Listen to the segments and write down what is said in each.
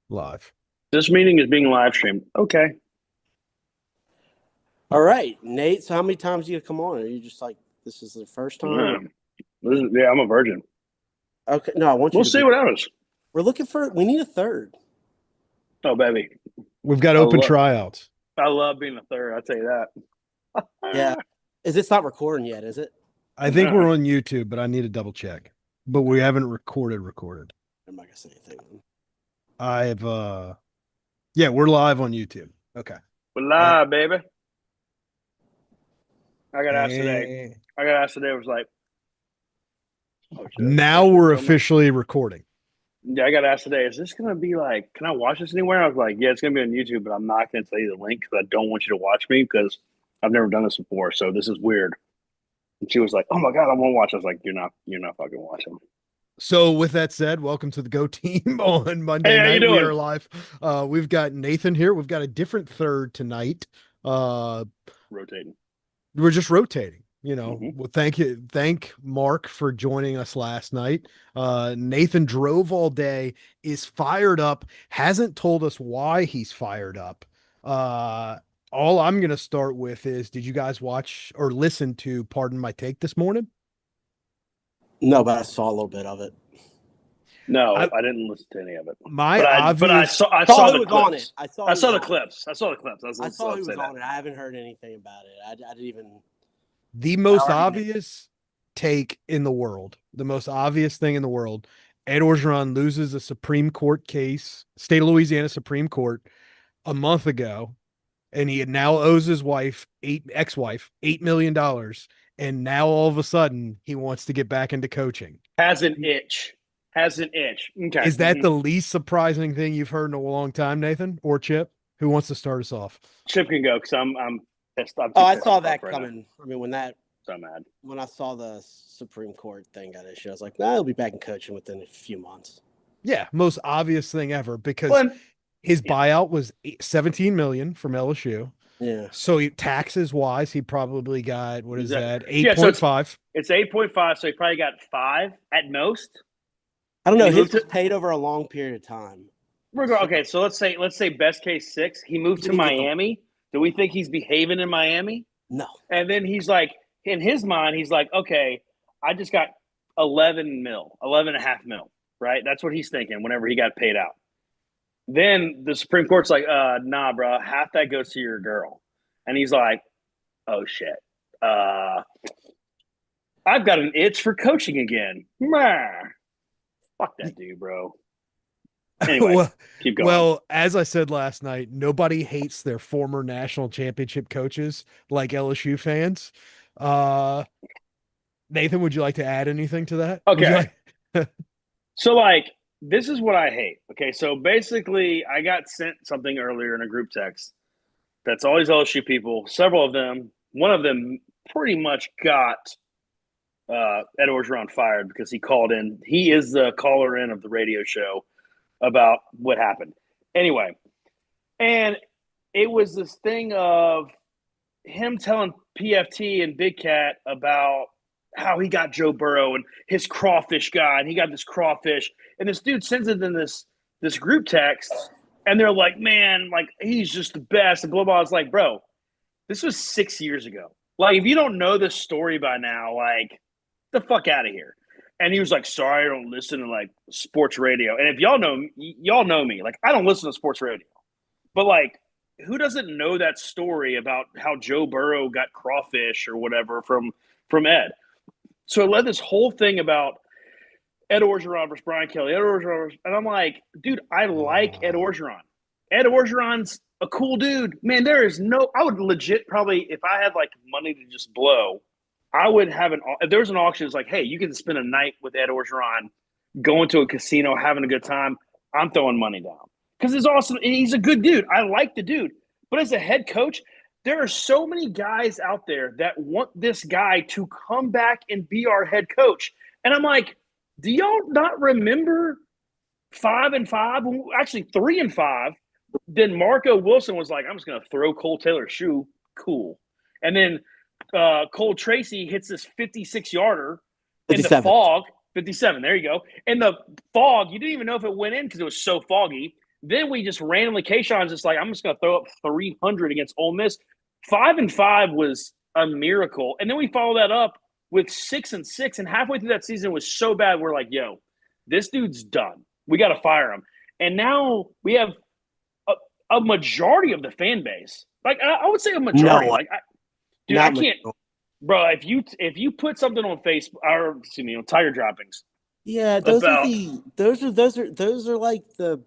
Live. This meeting is being live streamed. Okay. All right, Nate. So how many times do you come on? Are you just like this is the first time? Yeah. Yeah, I'm a virgin. Okay, no, I want you We'll to see be. what happens. We're looking for. We need a third. Oh, baby. We've got I open love tryouts. I love being a third, I'll tell you that. Yeah. Is this not recording yet? Is it? I think No. we're on YouTube, but I need to double check. But we haven't recorded. I'm not gonna say anything. I've yeah, we're live on YouTube. Okay. We're live, baby. I got asked today. And It was like, oh shit. now we're officially recording. Yeah, I got asked today, is this gonna be like, can I watch this anywhere? I was like, yeah, it's gonna be on YouTube, but I'm not gonna tell you the link because I don't want you to watch me because I've never done this before, so this is weird. And she was like, oh my god, I want to watch. I was like, you're not fucking watching. So with that said, welcome to the Go Team on Monday Hey, how you night. We doing? are live. We've got Nathan here. We've got a different third tonight. Rotating. We're just rotating. Mhm. Well, thank Mark for joining us last night. Nathan drove all day, is fired up, hasn't told us why he's fired up. All I'm gonna start with is, did you guys watch or listen to Pardon My Take this morning? No, but I saw a little bit of it. No, I, I didn't listen to any of it. my But I obvious saw Saw the who was on it. clips. I saw. I Who saw was the on it. clips. I saw the clips. I saw who Say was that. on it. I haven't heard anything about it. I didn't even. the most However many- obvious take in the world, the most obvious thing in the world. Ed Orgeron loses a Supreme Court case, state of Louisiana Supreme Court, a month ago, and he now owes his ex-wife, $8 million, and now all of a sudden he wants to get back into coaching. Has an itch. Has an itch. Okay. Is that the least surprising thing you've heard in a long time, Nathan or Chip? Who wants to start us off? Chip can go because I'm pissed. I'm too Oh, I pissed saw off that right now. coming. I mean, So mad. when I saw the Supreme Court thing got issued, I was like, nah, he'll be back in coaching within a few months. Yeah, most obvious thing ever because Well, his yeah. buyout was 17 million from LSU. Yeah. So taxes wise, he probably got, what is that? Yeah, so 8.5. it's 8.5, so he probably got 5 at most. I don't know. And he His moved was to- paid over a long period of time. Okay, so let's say best case 6. He moved to Did he get the- Miami. Do we think he's behaving in Miami? No. And then he's like, in his mind, he's like, okay, I just got 11 and a half mil, right? That's what he's thinking whenever he got paid out. Then the Supreme Court's like, nah, bro, half that goes to your girl. And he's like, oh shit. I've got an itch for coaching again. Fuck that dude, bro. Anyway, well, keep going. well, as I said last night, nobody hates their former national championship coaches like LSU fans. Nathan, would you like to add anything to that? Okay. So, like, this is what I hate. Okay, so basically, I got sent something earlier in a group text that's all these LSU people, several of them, one of them pretty much got Ed Orgeron fired because he called in. He is the caller in of the radio show about what happened. Anyway, and it was this thing of him telling PFT and Big Cat about how he got Joe Burrow and his crawfish guy, and he got this crawfish, and this dude sends it in this group text, and they're like, man, like he's just the best, and blah blah. I was like, bro, this was 6 years ago. Like, if you don't know this story by now, like, the fuck out of here. And he was like, sorry, I don't listen to like sports radio. And if y'all know me, like I don't listen to sports radio. But like, who doesn't know that story about how Joe Burrow got crawfish or whatever from Ed? So it led this whole thing about Ed Orgeron versus Brian Kelly. And I'm like, dude, I like Ed Orgeron. Ed Orgeron's a cool dude. Man, I would legit probably, if I had like money to just blow, I would have if there was an auction, it's like, hey, you can spend a night with Ed Orgeron, going to a casino, having a good time. I'm throwing money down because it's awesome. And he's a good dude. I like the dude. But as a head coach, there are so many guys out there that want this guy to come back and be our head coach. And I'm like, do y'all not remember 5-5? Actually, 3-5. Then Marco Wilson was like, I'm just going to throw Cole Taylor's shoe. Cool. And then Cole Tracy hits this 56-yarder in the fog. 57, there you go. In the fog, you didn't even know if it went in because it was so foggy. then we just randomly, Kayshawn's just like, I'm just going to throw up 300 against Ole Miss. 5-5 was a miracle. And then we follow that up with 6-6. And halfway through that season was so bad, we're like, yo, this dude's done. We got to fire him. And now we have a majority of the fan base. Like, I would say a majority. No, like, dude, I can't. Bro, if you put something on Facebook, or excuse me, on Tiger Droppings, yeah, those are like the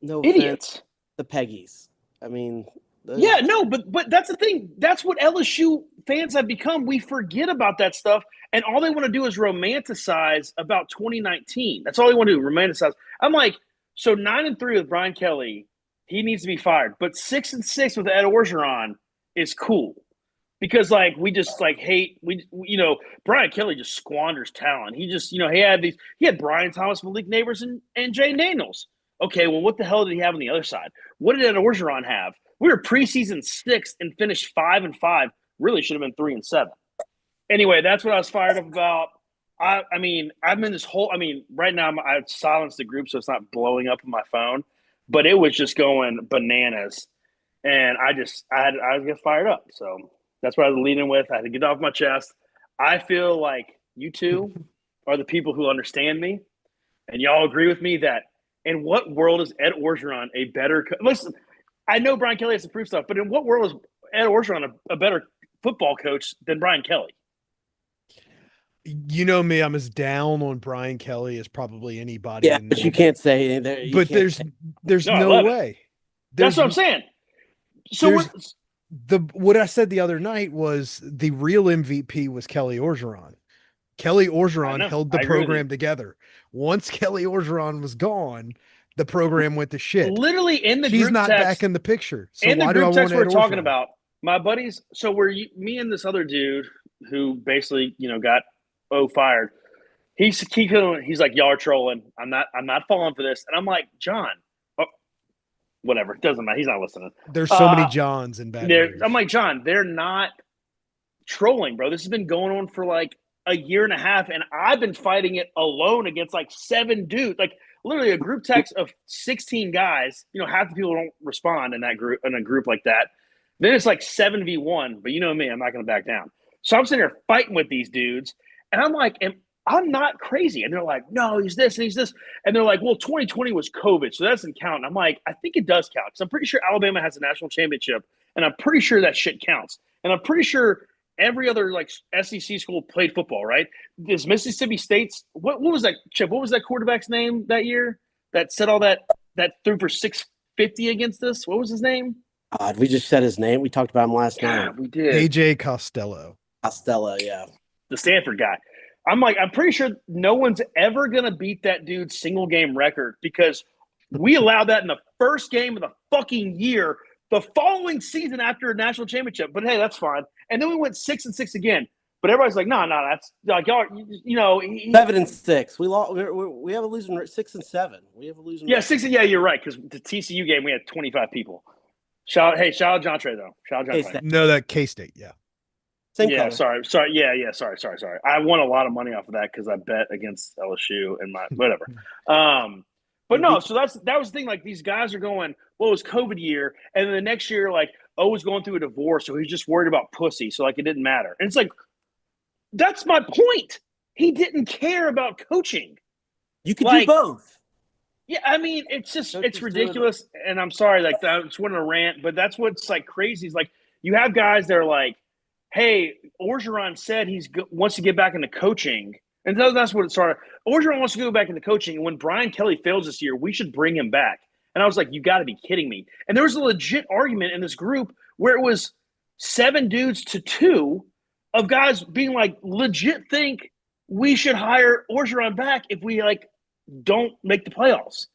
idiots, the Peggies. I mean, yeah, no, but that's the thing. That's what LSU fans have become. We forget about that stuff, and all they want to do is romanticize about 2019. That's all they want to do, romanticize. I'm like, so 9-3 with Brian Kelly, he needs to be fired, but 6-6 with Ed Orgeron is cool. Because like we just like hate Brian Kelly just squanders talent. He just he had Brian Thomas, Malik Neighbors, and Jay Daniels. Okay, well, what the hell did he have on the other side? What did Ed Orgeron have? We were preseason 6th and finished 5-5. Really should have been 3-7. Anyway, that's what I was fired up about. I mean, I'm in this whole. I mean, right now I've silenced the group so it's not blowing up on my phone, but it was just going bananas, and I was getting fired up. So. That's what I was leading with. I had to get off my chest. I feel like you two are the people who understand me, and y'all agree with me that in what world is Ed Orgeron a better listen, I know Brian Kelly has to prove stuff, but in what world is Ed Orgeron a better football coach than Brian Kelly? You know me, I'm as down on Brian Kelly as probably anybody. Yeah, but you can't say that. But there's no way. That's what I'm saying. So what I said the other night was the real MVP was Kelly Orgeron. Kelly Orgeron held the program together. Once Kelly Orgeron was gone, the program went to shit. Literally in the She's group not text, back in the picture. So in the why group do I text want we're Ed talking Orgeron? about, my buddies. So me and this other dude who basically got fired. He's like, y'all are trolling. I'm not falling for this. And I'm like, John, whatever. It doesn't matter. He's not listening. There's so many Johns in Baton Rouge. I'm like, John, they're not trolling, bro. This has been going on for like a year and a half, and I've been fighting it alone against like 7 dudes. Like literally a group text of 16 guys. Half the people don't respond in a group like that. Then it's like 7v1. But you know me, I'm not going to back down. So I'm sitting here fighting with these dudes, and I'm like, I'm not crazy. And they're like, no, he's this and he's this. And they're like, well, 2020 was COVID, so that doesn't count. And I'm like, I think it does count because I'm pretty sure Alabama has a national championship, and I'm pretty sure that shit counts. And I'm pretty sure every other like SEC school played football, right? This Mississippi State's what was that, Chip? What was that quarterback's name that year that said all that threw for 650 against us? What was his name? We just said his name. We talked about him last night. We did. AJ Costello. Costello, yeah. The Stanford guy. I'm like, I'm pretty sure no one's ever going to beat that dude's single game record because we allowed that in the first game of the fucking year, the following season after a national championship. But hey, that's fine. And then we went 6-6 again. But everybody's like, no, that's like y'all, 7-6. We lost. We have a losing 6-7. We have a losing. Yeah, 6. Yeah, you're right. Because the TCU game, we had 25 people. Shout out John Trey though. Shout out John Trey. No, that K-State. Yeah. Same yeah, color. sorry. Yeah, sorry. I won a lot of money off of that because I bet against LSU and my whatever. But no, so that was the thing. Like these guys are going, well, it was COVID year, and then the next year, like, was going through a divorce, so he's just worried about pussy, so like it didn't matter. And it's like, that's my point. He didn't care about coaching. You could do both. Yeah, I mean, it's just it's ridiculous, and I'm sorry, like I just went on a rant, but that's what's like crazy is like you have guys that are like, hey, Orgeron said wants to get back into coaching. And that's what it started. Orgeron wants to go back into coaching. And when Brian Kelly fails this year, we should bring him back. And I was like, you got to be kidding me. And there was a legit argument in this group where it was 7 dudes to 2 of guys being like, legit think we should hire Orgeron back if we like don't make the playoffs.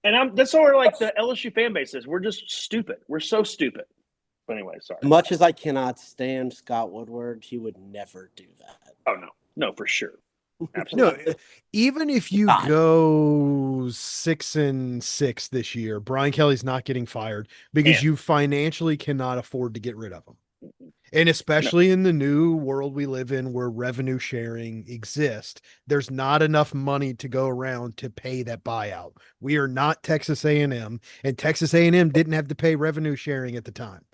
And that's sort of like the LSU fan base is. We're just stupid. We're so stupid. But anyway, sorry. Much as I cannot stand Scott Woodward, he would never do that. Oh, no, for sure. Absolutely. No, even if you go 6-6 this year, Brian Kelly's not getting fired because you financially cannot afford to get rid of him. And especially in the new world we live in where revenue sharing exists, there's not enough money to go around to pay that buyout. We are not Texas A&M, and Texas A&M didn't have to pay revenue sharing at the time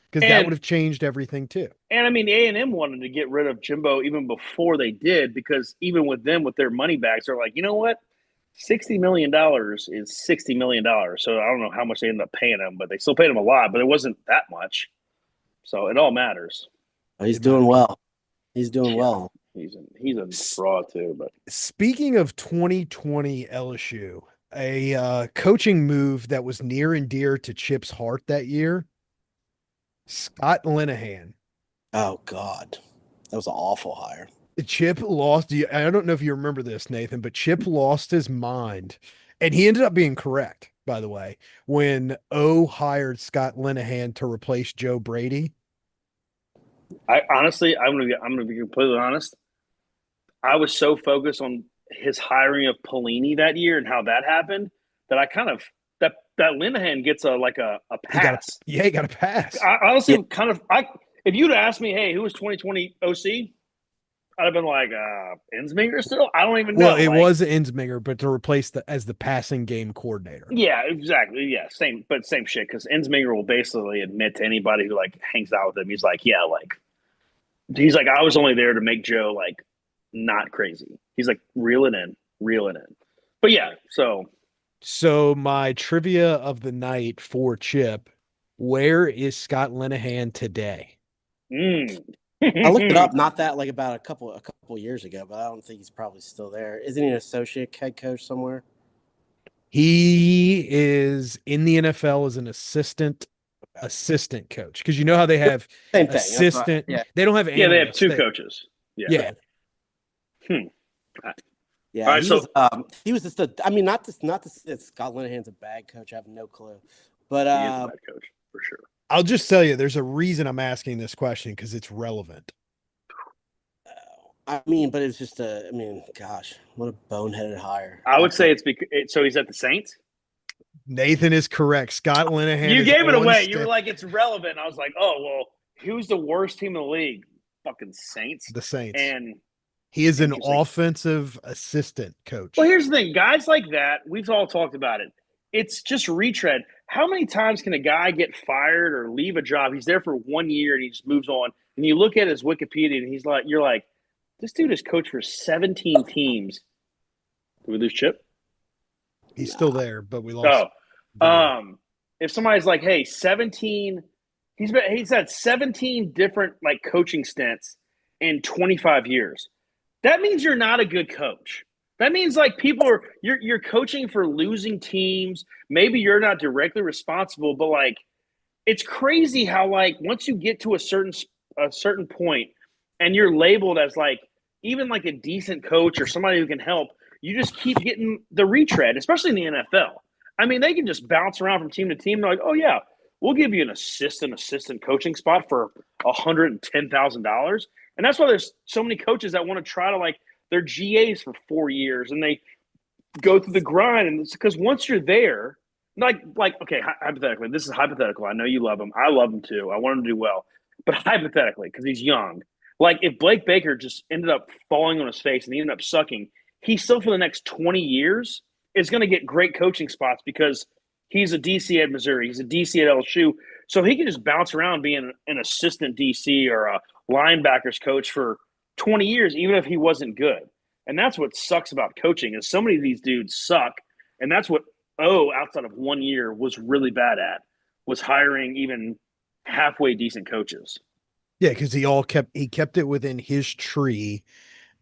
because that And would have changed everything too. and I mean, A&M wanted to get rid of Jimbo even before they did, because even with them, with their money backs, they're like, you know what? $60 million is $60 million. So I don't know how much they ended up paying him, but they still paid him a lot, but it wasn't that much. So it all matters. He's It doing matters. well. He's doing Yeah. well. He's a fraud too, but Speaking of 2020 LSU, a coaching move that was near and dear to Chip's heart that year, Scott Linehan. Oh God, that was an awful hire. Chip lost. I don't know if you remember this, Nathan, but Chip lost his mind, and he ended up being correct, by the way, when O hired Scott Linehan to replace Joe Brady. I honestly, I'm gonna be completely honest. I was so focused on his hiring of Pelini that year and how that happened that I kind of that Linehan gets a pass. He got a pass. I honestly Yeah. if you'd asked me, hey, who was 2020 OC? I'd have been like, Ensminger still? I don't even know. Well, it like, was Ensminger, but to replace as the passing game coordinator. Yeah, exactly. Yeah, same shit. Because Ensminger will basically admit to anybody who like hangs out with him, he's like, I was only there to make Joe like not crazy. He's like reeling in. But yeah, So my trivia of the night for Chip, where is Scott Linehan today? I looked it up not that like about a couple years ago, but I don't think he's probably still there. Isn't he an associate head coach somewhere? He is in the NFL as an assistant coach, because you know how they have Same thing. assistant. Yeah. They don't have Yeah, they have analysts. two coaches. Yeah. Yeah. Yeah, All right, he was just I mean, not to say Scott Linehan's a bad coach. I have no clue, but he is a bad coach for sure. I'll just tell you, there's a reason I'm asking this question because it's relevant. I mean, but it's just gosh, what a boneheaded hire. I would say it's because so he's at the Saints. Nathan is correct. Scott Linehan. You gave it away. You were like, it's relevant. I was like, oh well, who's the worst team in the league? Fucking Saints. The Saints. And he is an offensive assistant coach. Well, here's the thing. Guys like that, we've all talked about it. It's just retread. How many times can a guy get fired or leave a job? He's there for 1 year and he just moves on. And you look at his Wikipedia and you're like, this dude has coached for 17 teams. Did we lose Chip? He's still there, but we lost. If somebody's like, hey, 17, he's had 17 different like coaching stints in 25 years. That means you're not a good coach. That means like you're coaching for losing teams. Maybe you're not directly responsible, but like it's crazy how like once you get to a certain point and you're labeled as like even like a decent coach or somebody who can help, you just keep getting the retread, especially in the NFL. I mean, they can just bounce around from team to team. They're like, oh yeah, we'll give you an assistant coaching spot for $110,000. And that's why there's so many coaches that want to try to like they're GAs for 4 years and they go through the grind. And it's because once you're there, like okay, hypothetically, this is hypothetical. I know you love him. I love him too. I want him to do well. But hypothetically, because he's young, like if Blake Baker just ended up falling on his face and he ended up sucking, he still for the next 20 years is going to get great coaching spots because he's a DC at Missouri. He's a DC at LSU. So he can just bounce around being an assistant DC or a linebackers coach for 20 years, even if he wasn't good. And that's what sucks about coaching is so many of these dudes suck. And that's what outside of 1 year was really bad at, was hiring even halfway decent coaches. Yeah, because he kept it within his tree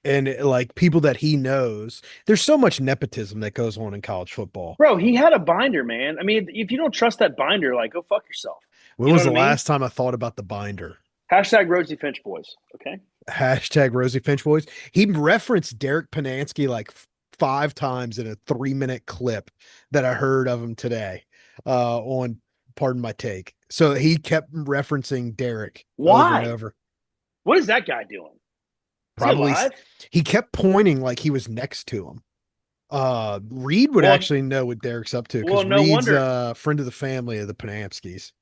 and like people that he knows. There's so much nepotism that goes on in college football. Bro, he had a binder, man. I mean, if you don't trust that binder, like go fuck yourself. When was the last time I thought about the binder? Hashtag Rosie Finch boys. Okay. Hashtag Rosie Finch boys. He referenced Derek Panansky like 5 times in a 3-minute clip that I heard of him today on Pardon My Take. So he kept referencing Derek over and over. What is that guy doing? Probably he kept pointing like he was next to him. Reed would actually know what Derek's up to because Reed's a friend of the family of the Panamskis.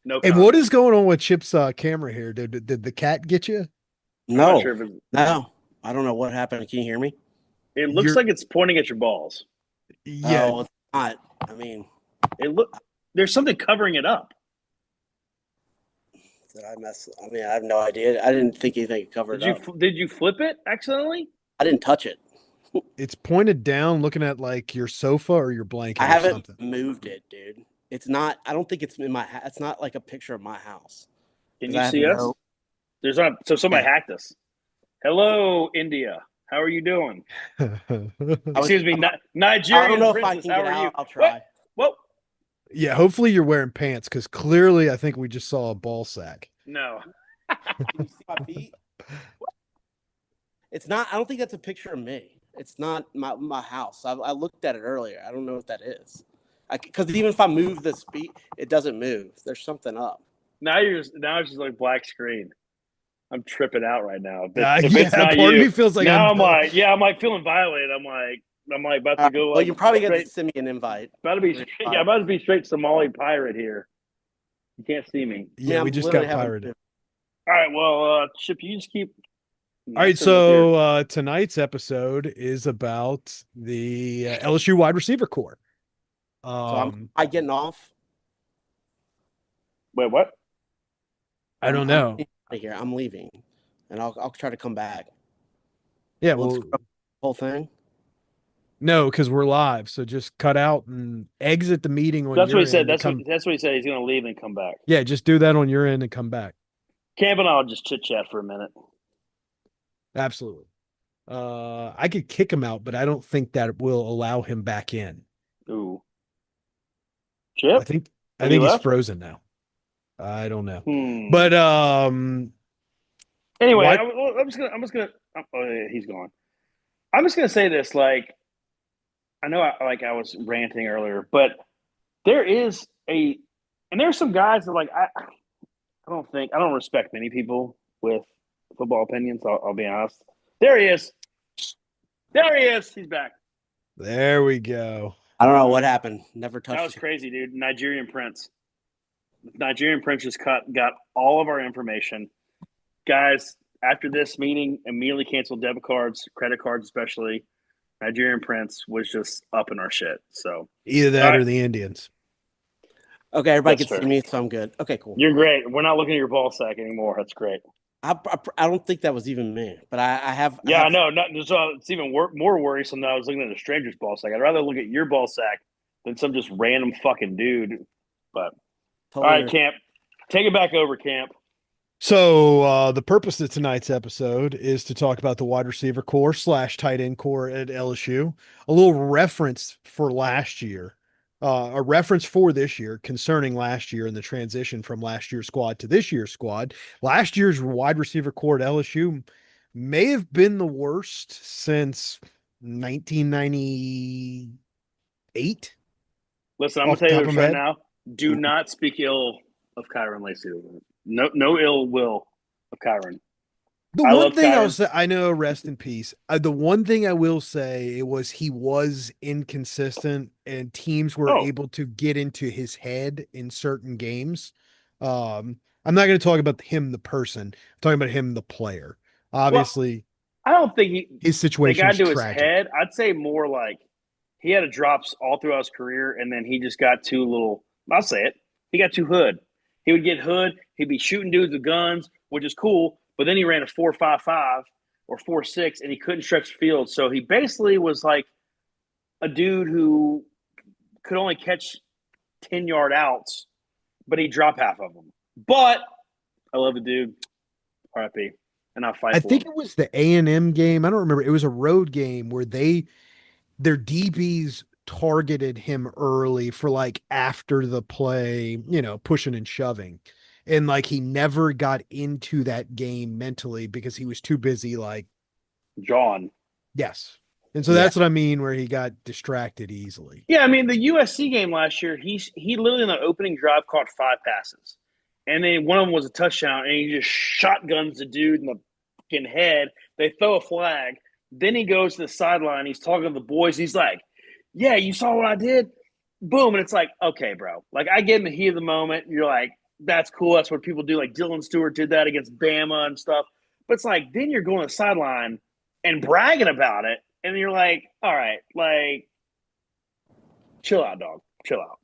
No. And Comment. what is going on with Chip's camera here? Did the cat get you? I'm not No, sure if no, I don't know what happened. Can you hear me? it looks like it's pointing at your balls. Yeah. Oh, it's not. I mean, There's something covering it up. did I mess? I mean, I have no idea. I didn't think anything covered up. Did you flip it accidentally? I didn't touch it. It's pointed down, looking at like your sofa or your blanket I or haven't something. moved it, dude. It's not. I don't think it's in my. It's not like a picture of my house. Can 'Cause you I have see us? no- There's not. So somebody Yeah. hacked us. Hello, India. How are you doing? was- Excuse me, I Nigerian don't know if I princess. can How get are you? out. I'll try. Whoa. Yeah, hopefully you're wearing pants because clearly I think we just saw a ball sack. No. Can you see my feet? It's not. I don't think that's a picture of me. It's not my house. I looked at it earlier. I don't know what that is. Because even if I move the speed, it doesn't move. There's something up. Now it's just like black screen. I'm tripping out right now. If Yeah, it's not part you, of me feels like now I'm like feeling violated. I'm like about to go. Well, you probably get to straight, send me an invite. about to be straight Somali pirate here. You can't see me. Yeah, I'm we just literally got having- pirated. All right, well, Chip, you just keep. All right, so tonight's episode is about the LSU wide receiver core. So I getting off. Wait, what? I don't know. I'm out of here. I'm leaving, and I'll try to come back. Yeah, Let's well, go the whole thing. no, because we're live. So just cut out and exit the meeting on That's your what he said. end and That's what he said. He's going to leave and come back. Yeah, just do that on your end and come back. Camp and I'll just chit chat for a minute. Absolutely. I could kick him out, but I don't think that will allow him back in. Ooh. I Chip? think Have you he's left? frozen now. I don't know. But But anyway, what- I'm just gonna. Oh, yeah, he's gone. I'm just gonna say this. Like, I know, I was ranting earlier, but there's some guys that like I don't respect many people with football opinions. I'll be honest. There he is. He's back. there we go. I don't know what happened. Never touched. That was it. crazy, dude. Nigerian Prince. Nigerian Prince just got all of our information. Guys, after this meeting, immediately canceled debit cards, credit cards especially. Nigerian Prince was just up in our shit. So Either that All or right. the Indians. Okay, everybody That's can see fair. me, so I'm good. Okay, cool. you're great. We're not looking at your ball sack anymore. That's great. I don't think that was even me, but I have. Yeah, I have, know. It's even more worrisome that I was looking at a stranger's ball sack. I'd rather look at your ball sack than some just random fucking dude. But Totally all right, Camp, take it back over, Camp. So the purpose of tonight's episode is to talk about the wide receiver core / tight end core at LSU. A little reference for last year, a reference for this year concerning last year and the transition from last year's squad to this year's squad. Last year's wide receiver core at LSU may have been the worst since 1998. Listen, I'm gonna Off the tell you top this of my right head? now. Do not speak ill of Kyron Lacey. No ill will of Kyron. The I one love thing I'll Kyron. say, I know, rest in peace. The one thing I will say was he was inconsistent, and teams were Oh. able to get into his head in certain games. I'm not going to talk about him, the person. I'm talking about him, the player. Obviously, I don't think his they situation got is into his tragic. head. I'd say more like he had a drops all throughout his career, and then he just got too little. I'll say it. He got too hood. He would get hood. He'd be shooting dudes with guns, which is cool. But then he ran a 4.55 or 4.6, and he couldn't stretch the field. So he basically was like a dude who could only catch 10-yard outs, but he dropped half of them. But I love the dude. RIP. And I'll fight I for think him. it was the A&M game. I don't remember. It was a road game where their DBs targeted him early for like after the play, pushing and shoving. And like he never got into that game mentally because he was too busy, like, John. yes. And so that's what I mean, where he got distracted easily. Yeah, I mean the USC game last year, he literally in the opening drive caught 5 passes. And then one of them was a touchdown, and he just shotguns the dude in the fucking head. They throw a flag. Then he goes to the sideline. He's talking to the boys. He's like, yeah, you saw what I did? Boom. And it's like, okay, bro. Like, I get in the heat of the moment. You're like, that's cool. That's what people do. Like Dylan Stewart did that against Bama and stuff. But it's like then you're going to the sideline and bragging about it, and you're like, all right, like chill out, dog. Chill out.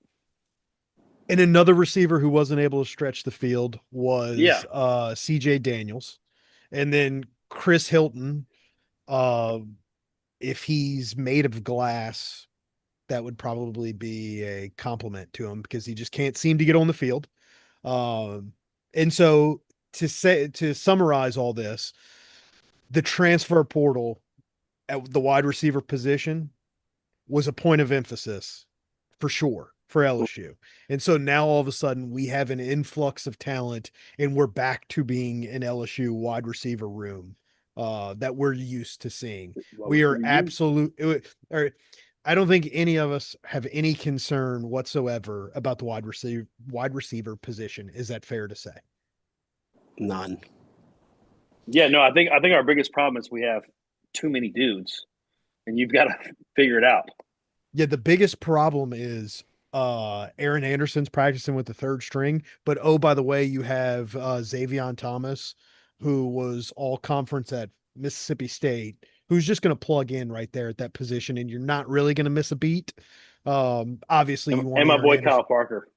And another receiver who wasn't able to stretch the field was Yeah. CJ Daniels. And then Chris Hilton, if he's made of glass, that would probably be a compliment to him because he just can't seem to get on the field. And so to summarize all this, the transfer portal at the wide receiver position was a point of emphasis for sure for LSU. And so now all of a sudden we have an influx of talent and we're back to being an LSU wide receiver room that we're used to seeing. We are or I don't think any of us have any concern whatsoever about the wide receiver position. Is that fair to say? None. Yeah, no, I think our biggest problem is we have too many dudes, and you've got to figure it out. Yeah, the biggest problem is Aaron Anderson's practicing with the third string, but oh, by the way, you have Xavier Thomas, who was all conference at Mississippi State, who's just going to plug in right there at that position, and you're not really going to miss a beat. Obviously, you want and my Aaron boy Anderson Kyle Parker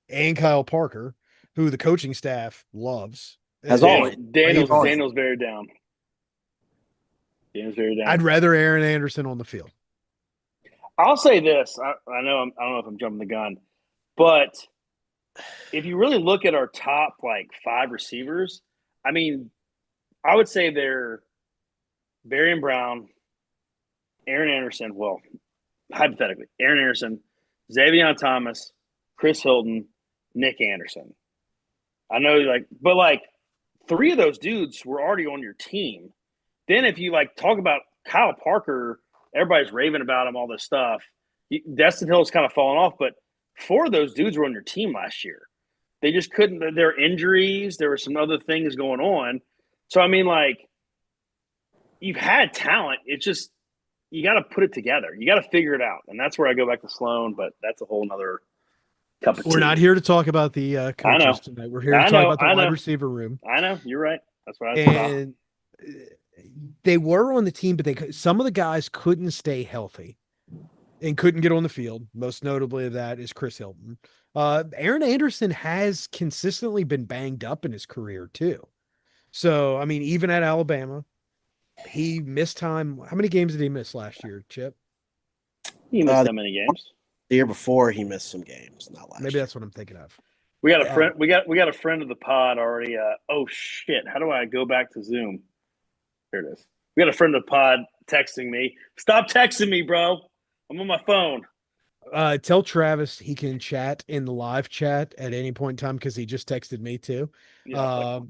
and Kyle Parker, who the coaching staff loves. As And always. Daniel's very down. Daniel's very down. I'd rather Aaron Anderson on the field. I'll say this. I know I don't know if I'm jumping the gun, but if you really look at our top like 5 receivers, I mean, I would say they're Barian Brown, Aaron Anderson. Well, hypothetically, Aaron Anderson, Xavier Thomas, Chris Hilton, Nick Anderson. I know, but 3 of those dudes were already on your team. Then if you talk about Kyle Parker, everybody's raving about him, all this stuff. Destin Hill's kind of fallen off, but 4 of those dudes were on your team last year. They just couldn't. There were injuries. There were some other things going on. So, I mean, you've had talent. It's just you got to put it together. You got to figure it out. And that's where I go back to Sloan, but that's a whole nother cup of tea. We're not here to talk about the coaches tonight. We're here to talk about the wide receiver room. I know. You're right. That's what I And they were on the team, but some of the guys couldn't stay healthy and couldn't get on the field. Most notably of that is Chris Hilton. Aaron Anderson has consistently been banged up in his career too. So, I mean, even at Alabama, he missed time. How many games did he miss last year, Chip? He missed that many games. The year before, he missed some games. Not last. Maybe that's what I'm thinking of. We got a friend. We got a friend of the pod already. Oh shit! How do I go back to Zoom? Here it is. We got a friend of the pod texting me. Stop texting me, bro. I'm on my phone. Tell Travis he can chat in the live chat at any point in time because he just texted me too. Yeah.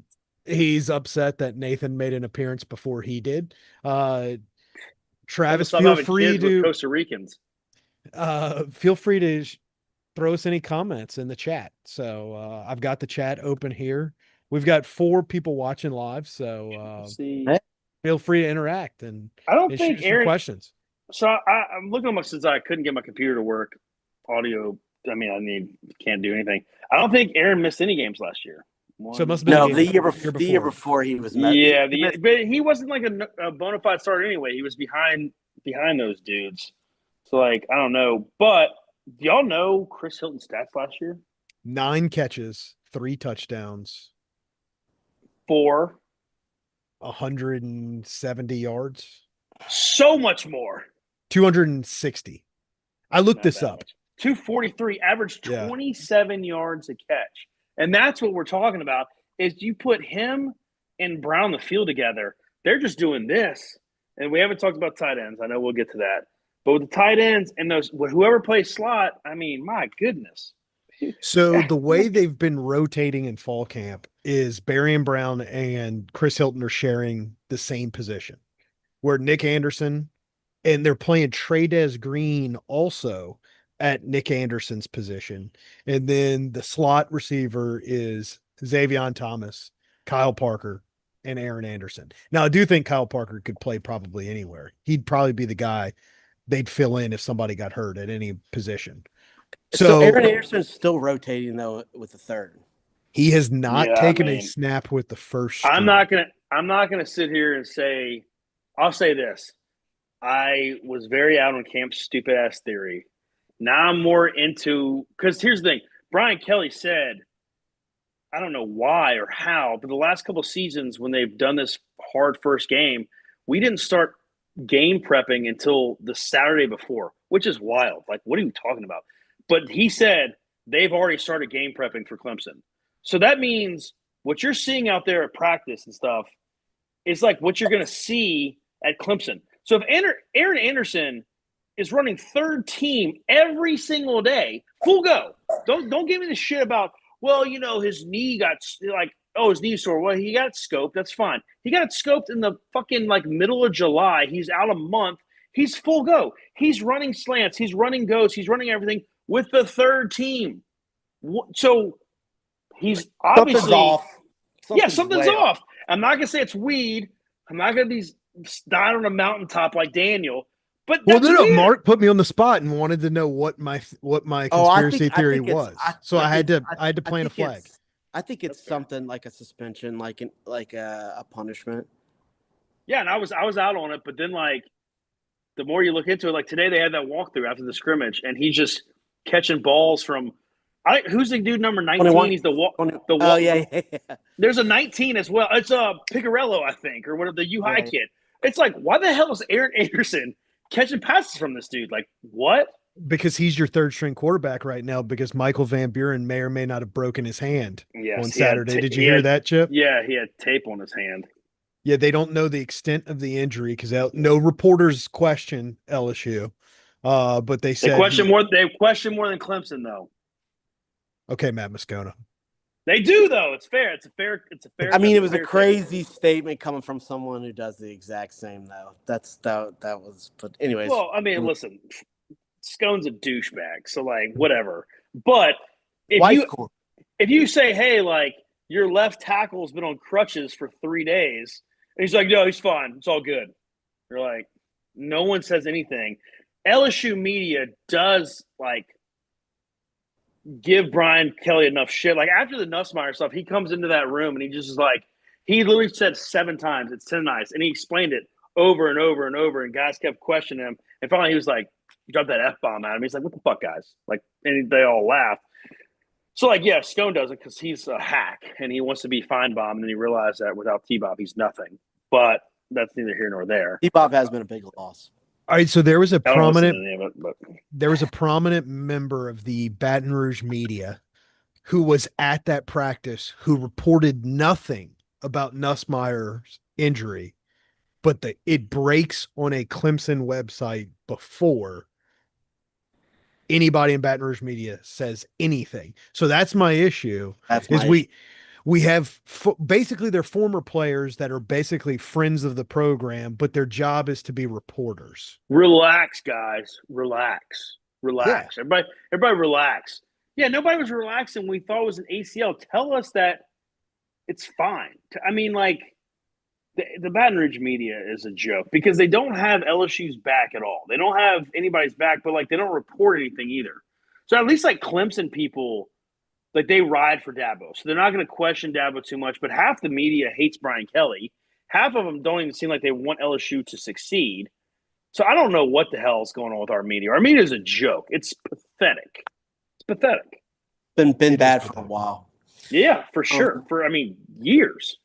He's upset that Nathan made an appearance before he did. Travis, Stop feel having free kids with to Costa Ricans. feel free to throw us any comments in the chat. So I've got the chat open here. We've got 4 people watching live, so feel free to interact and I don't think shoot some Aaron questions. So I'm looking at my since I couldn't get my computer to work. Audio. I mean, can't do anything. I don't think Aaron missed any games last year. So it must have been the year before he was. But he wasn't like a bona fide starter anyway. He was behind those dudes. So I don't know. But do y'all know Chris Hilton's stats last year? 9 catches, 3 touchdowns, 4 170 yards. So much more. 260. I looked this up. 243, averaged 27 yards a catch. And that's what we're talking about is you put him and Brown the field together. They're just doing this. And we haven't talked about tight ends. I know we'll get to that. But with the tight ends and whoever plays slot, I mean, my goodness. So the way they've been rotating in fall camp is Barian Brown and Chris Hilton are sharing the same position. Where Nick Anderson, and they're playing Trey'Dez Green also at Nick Anderson's position. And then the slot receiver is Xavier Thomas, Kyle Parker, and Aaron Anderson. Now, I do think Kyle Parker could play probably anywhere. He'd probably be the guy they'd fill in if somebody got hurt at any position. So Aaron Anderson's still rotating, though, with the third. He has not Yeah, taken a snap with the first string. I'm not gonna sit here and say. I'll say this. I was very out on Camp's stupid ass theory. Now I'm more into because here's the thing. Brian Kelly said, I don't know why or how, but the last couple of seasons when they've done this hard first game, we didn't start game prepping until the Saturday before, which is wild. Like, what are you talking about? But he said they've already started game prepping for Clemson. So that means what you're seeing out there at practice and stuff is like what you're going to see at Clemson. So if Aaron Anderson is running third team every single day, full go. Don't give me the shit about, well, you know, his knee got like, oh, his knee sore. Well, he got scoped. That's fine. He got it scoped in the fucking like middle of July. He's out a month. He's full go. He's running slants. He's running goes. He's running everything with the third team. So he's obviously something's off. Something's off. I'm not gonna say it's weed. I'm not gonna be dying on a mountaintop like Daniel. But well, no, Mark put me on the spot and wanted to know what my conspiracy theory was. So I had to plant a flag. I think it's something like a suspension, like a punishment. Yeah, and I was out on it, but then like the more you look into it, like today they had that walkthrough after the scrimmage, and he's just catching balls from. Who's the dude number 19? 21. He's the Oh yeah. There's a 19 as well. It's Picarello, I think, or whatever, the U-High kid. It's like, why the hell is Aaron Anderson catching passes from this dude? Like, what? Because he's your third string quarterback right now, because Michael Van Buren may or may not have broken his hand on Saturday. Did you hear that, Chip? Yeah, he had tape on his hand. Yeah, they don't know the extent of the injury because no reporters question LSU. But they said they question more than Clemson, though. Okay, Matt Moscona. They do, though. It's fair. It's a fair. I mean, it was a crazy statement coming from someone who does the exact same, though. That was. But anyways. Well, I mean, listen, Scone's a douchebag, so like whatever. But if you say, hey, like your left tackle's been on crutches for 3 days, and he's like, no, he's fine. It's all good. You're like, no one says anything. LSU media does like give Brian Kelly enough shit. Like after the Nussmeier stuff, he comes into that room and he just is like, he literally said 7 times, it's tenonized. And he explained it over and over and over. And guys kept questioning him. And finally he was like, dropped that F-bomb at him. He's like, what the fuck, guys? Like, and they all laughed. So like, yeah, Scone does it because he's a hack and he wants to be Feinbaum. And then he realized that without T-Bob, he's nothing. But that's neither here nor there. T-Bob has been a big loss. All right, so there was a prominent member of the Baton Rouge media who was at that practice who reported nothing about Nussmeier's injury, but it breaks on a Clemson website before anybody in Baton Rouge media says anything. So that's my issue. We have basically they're former players that are basically friends of the program, but their job is to be reporters. Relax, guys. Relax. Yeah. Everybody relax. Yeah, nobody was relaxing. We thought it was an ACL. Tell us that it's fine. I mean, like, the Baton Rouge media is a joke because they don't have LSU's back at all. They don't have anybody's back, but, like, they don't report anything either. So at least, like, Clemson people – like they ride for Dabo. So they're not going to question Dabo too much, but half the media hates Brian Kelly. Half of them don't even seem like they want LSU to succeed. So I don't know what the hell is going on with our media. Our media is a joke. It's pathetic. It's pathetic. Been bad for a while. Yeah, for sure. Years.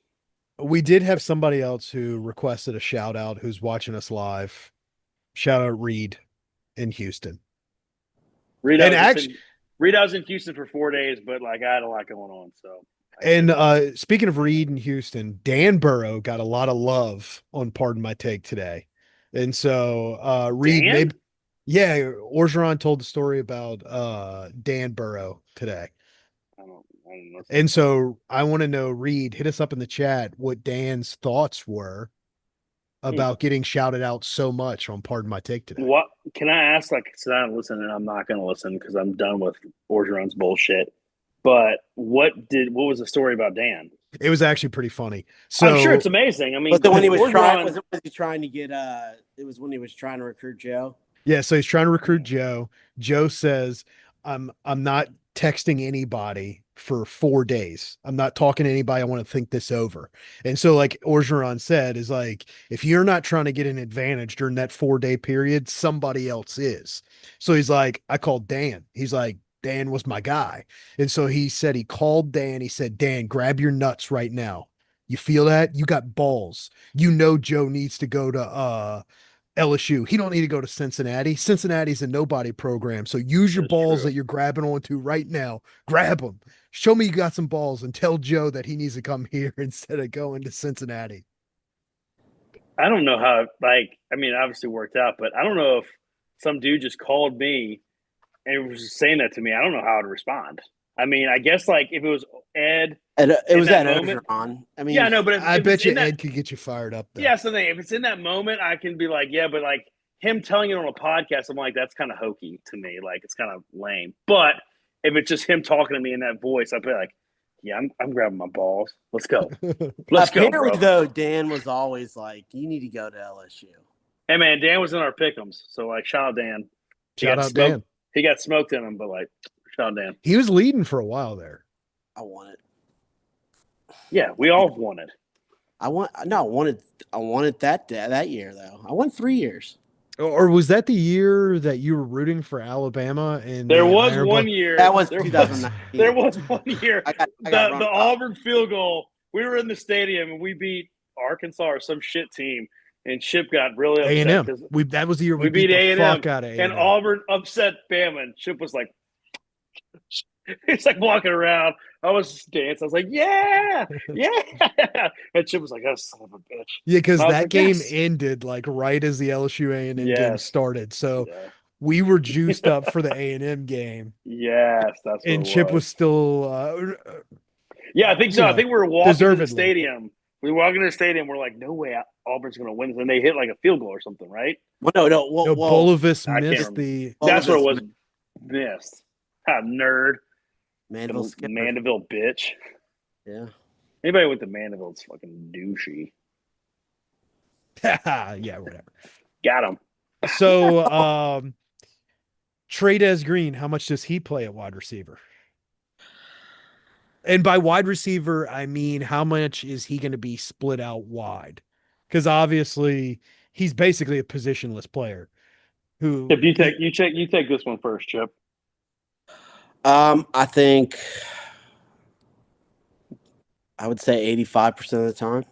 We did have somebody else who requested a shout out who's watching us live. Shout out Reed in Houston. Reed, I was in Houston for 4 days, but like I had a lot going on. So, and speaking of Reed in Houston, Dan Burrow got a lot of love on Pardon My Take today, and so Reed, Orgeron told the story about Dan Burrow today. I don't know. And so I want to know, Reed, hit us up in the chat what Dan's thoughts were about getting shouted out so much on Pardon My Take today. What can I ask? Like, sit down and listen, and I'm not going to listen because I'm done with Orgeron's bullshit. But what was the story about Dan? It was actually pretty funny. So I'm sure it's amazing. I mean, but when he was trying to get it was when he was trying to recruit Joe. Yeah, so he's trying to recruit Joe. Joe says, "I'm not texting anybody for 4 days. I'm not talking to anybody. I want to think this over. And so, like Orgeron said, is like, if you're not trying to get an advantage during that 4 day period, somebody else is. So he's like, I called Dan. He's like, Dan was my guy. And so he said, he called Dan. He said, Dan, grab your nuts right now. You feel that? You got balls. You know, Joe needs to go to LSU. He don't need to go to Cincinnati. Cincinnati's a nobody program. So use your That's balls true. that you're grabbing onto right now. Grab them. Show me you got some balls and tell Joe that he needs to come here instead of going to Cincinnati. I don't know how. Like, I mean, it obviously worked out, but I don't know if some dude just called me and was just saying that to me. I don't know how to respond. I mean, I guess like if it was Ed, And it In was that at moment- Orgeron. I mean, yeah, no, but if, I if bet it's you in that, Ed could get you fired up though. yeah, so if it's in that moment, I can be like, yeah, but like him telling it on a podcast, I'm like, that's kind of hokey to me. Like, it's kind of lame. But if it's just him talking to me in that voice, I'd be like, yeah, I'm grabbing my balls. Let's go. Let's go, apparently, bro. though, Dan was always like, you need to go to LSU. Hey, man, Dan was in our pick'ems. So, like, shout out Dan. He Shout got out smoked. Dan. He got smoked in him, but like, shout out Dan. He was leading for a while there. I want it. Yeah, we all won it. I wanted that year though. I won 3 years. Or was that the year that you were rooting for Alabama? And There the was Iron one Bowl? year. That was there 2019. There was one year. I got the run off. Auburn field goal. We were in the stadium and we beat Arkansas or some shit team, and Chip got really upset A&M. because That was the year we, we beat the A&M, fuck out of A&M. and Auburn upset Bama. And Chip was like, he's like walking around. I was just dancing. I was like, yeah, yeah. And Chip was like, oh, son of a bitch. Yeah, because I was that like, game yes. ended like right as the LSU A&M game Yes. started. So Yeah. we were juiced up for the A&M game, Yes, that's what and it Chip was was. still Yeah, I think so. you I know, think we were walking to the deservedly. stadium. We walk into the stadium. We're like, no way, Auburn's going to win this. And they hit like a field goal or something, right? Well, no. no, Well, Bolivis I can't missed remember. the. That's what it Bolivis was. Missed. Ah, nerd. Mandeville skipper. Mandeville bitch. Yeah. Anybody with the Mandeville is fucking douchey. Yeah, whatever. Got him. So, Trades Green, how much does he play at wide receiver? And by wide receiver, I mean how much is he going to be split out wide? Because obviously he's basically a positionless player. Who If you take this one first, Chip. I think I would say 85% of the time.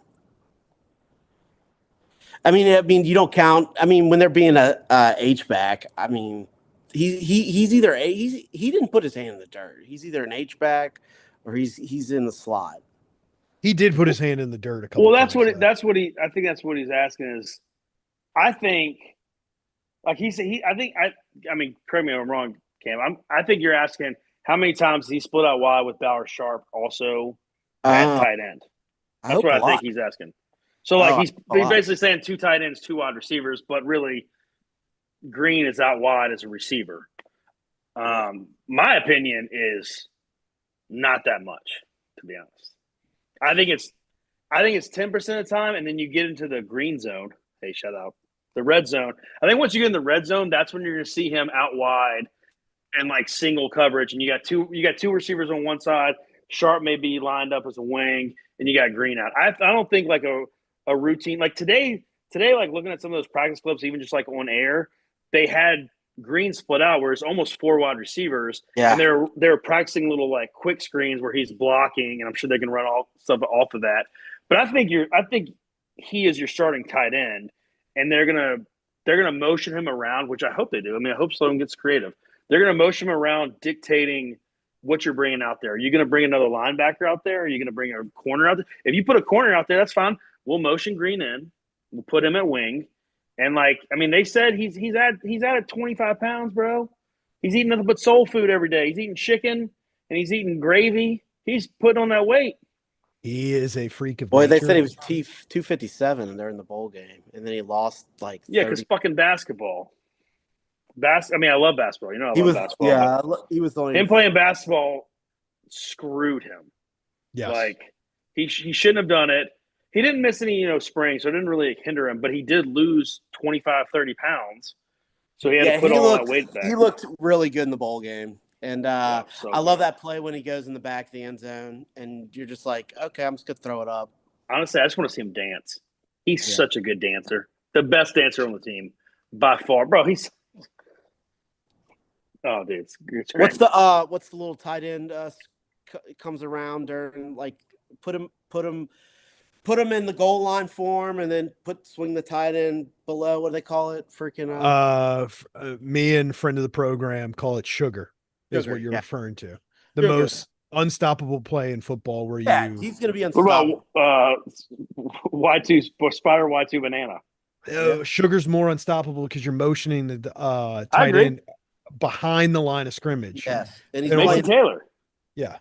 I mean, you don't count. I mean, when they're being a H back, I mean, he's either he didn't put his hand in the dirt. He's either an H back or he's in the slot. he did put his hand in the dirt a couple. Well, that's times, what he. I think that's what he's asking is. I think, like he said, I mean, correct me if I'm wrong, Cam. I think you're asking how many times he split out wide with Bauer Sharp also at tight end. That's what I think he's asking. So, like, he's basically saying 2 tight ends, 2 wide receivers, but really, Green is out wide as a receiver. My opinion is not that much, to be honest. I think it's 10% of the time, and then you get into the green zone. Hey, shout out the red zone. I think once you get in the red zone, that's when you're going to see him out wide and like single coverage, and you got two receivers on one side. Sharp may be lined up as a wing, and you got Green out. I don't think like a routine like today, like looking at some of those practice clips, even just like on air, they had Green split out where it's almost 4 wide receivers. Yeah. And they're practicing little like quick screens where he's blocking, and I'm sure they can run all stuff off of that. But I think he is your starting tight end, and they're gonna motion him around, which I hope they do. I mean, I hope Sloan gets creative. They're gonna motion him around, dictating what you're bringing out there. Are you going to bring another linebacker out there? Are you going to bring a corner out there? If you put a corner out there, that's fine. We'll motion Green in. We'll put him at wing. And like, I mean, they said he's at 25 pounds, bro. He's eating nothing but soul food every day. He's eating chicken and he's eating gravy. He's putting on that weight. He is a freak of Boy, nature. they said he was 257 and they're in the bowl game, and then he lost like 30. Yeah, because fucking basketball. I mean, I love basketball. You know, I love basketball. Yeah, he was the only. Him playing basketball screwed him. Yes. Like he shouldn't have done it. He didn't miss any, spring, so it didn't really hinder him. But he did lose 25, 30 pounds, so he had to put all that weight back. He looked really good in the bowl game. And so I love good. that play when he goes in the back of the end zone, and you're just like, okay, I'm just gonna throw it up. Honestly, I just want to see him dance. He's Yeah. such a good dancer. The best dancer on the team by far. Bro, he's oh dude, it's great. What's the little tight end comes around during, like, put him in the goal line form and then swing the tight end below. What do they call it? Freaking Me and friend of the program call it sugar, is Sugar, what you're yeah. referring to. The Sugar. most unstoppable play in football where Yeah, you he's gonna be What unstoppable. about Y2 Spider Y2 banana? Yeah. Sugar's more unstoppable because you're motioning the I tight agree. end behind the line of scrimmage. Yes, and he's They don't Mason playing. Taylor. Yeah.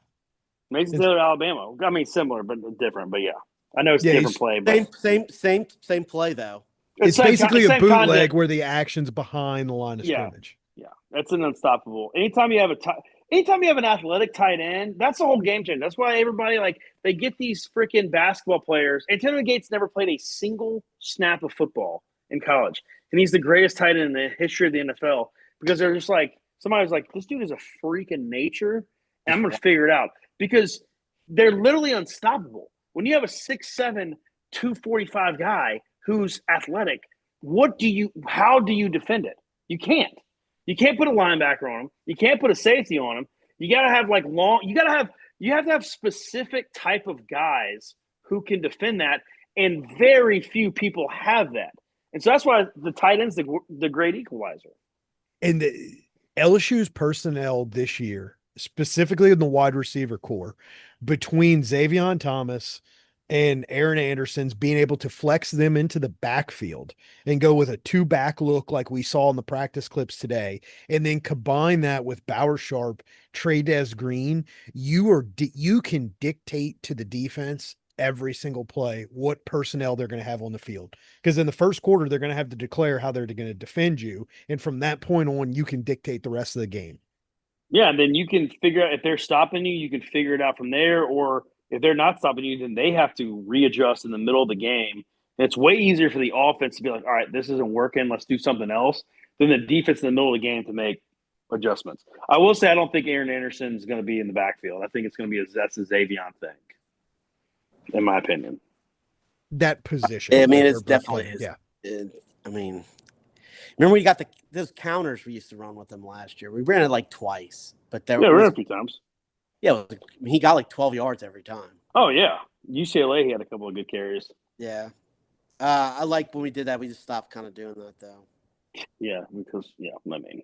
Mason It's- Taylor, Alabama. I mean, similar but different. But yeah, I know it's Yeah, different he's- play, but Same play though. It's same basically a same bootleg concept. where the action's behind the line of Yeah. scrimmage. Yeah, that's an unstoppable. Anytime you have an athletic tight end, that's the whole game changer. That's why everybody they get these freaking basketball players. Antonio Gates never played a single snap of football in college, and he's the greatest tight end in the history of the NFL because they're just like somebody was like, this dude is a freak in nature, and I'm gonna figure it out because they're literally unstoppable. When you have a 6'7", 245 guy who's athletic, how do you defend it? You can't. You can't put a linebacker on him. You can't put a safety on him. You got to have you have to have specific type of guys who can defend that, and very few people have that. And so that's why the tight end's the great equalizer. And LSU's personnel this year, specifically in the wide receiver core, between Xavier Thomas and Aaron Anderson's being able to flex them into the backfield and go with a 2-back look like we saw in the practice clips today, and then combine that with Bauer Sharp, Trey Green, you can dictate to the defense every single play what personnel they're going to have on the field. Because in the first quarter, they're going to have to declare how they're going to defend you. And from that point on, you can dictate the rest of the game. Yeah, and then you can figure out if they're stopping you, you can figure it out from there, or if they're not stopping you, then they have to readjust in the middle of the game. And it's way easier for the offense to be like, all right, this isn't working, let's do something else, than the defense in the middle of the game to make adjustments. I will say I don't think Aaron Anderson is going to be in the backfield. I think it's going to be that's a Xavier thing, in my opinion. That position. I mean, it's definitely yeah. I mean, remember we got those counters we used to run with them last year. We ran it like twice, but we ran it a few times. Yeah, he got like 12 yards every time. Oh yeah, UCLA he had a couple of good carries. Yeah, I like when we did that. We just stopped kind of doing that though. Yeah, because I mean,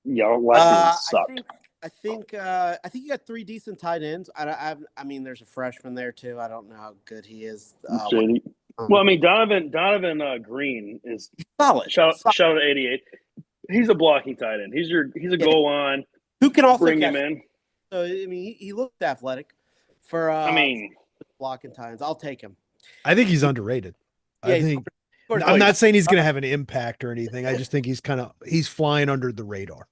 last season sucked. I think you got 3 decent tight ends. I mean, there's a freshman there too. I don't know how good he is. Well, I mean, Donovan Green is solid. Shout out to 88. He's a blocking tight end. He's a goal line. Who can also bring him in? So I mean, he looked athletic for. Blocking tight ends. I'll take him. I think he's underrated. Yeah, I'm not saying he's going to have an impact or anything. I just think he's flying under the radar.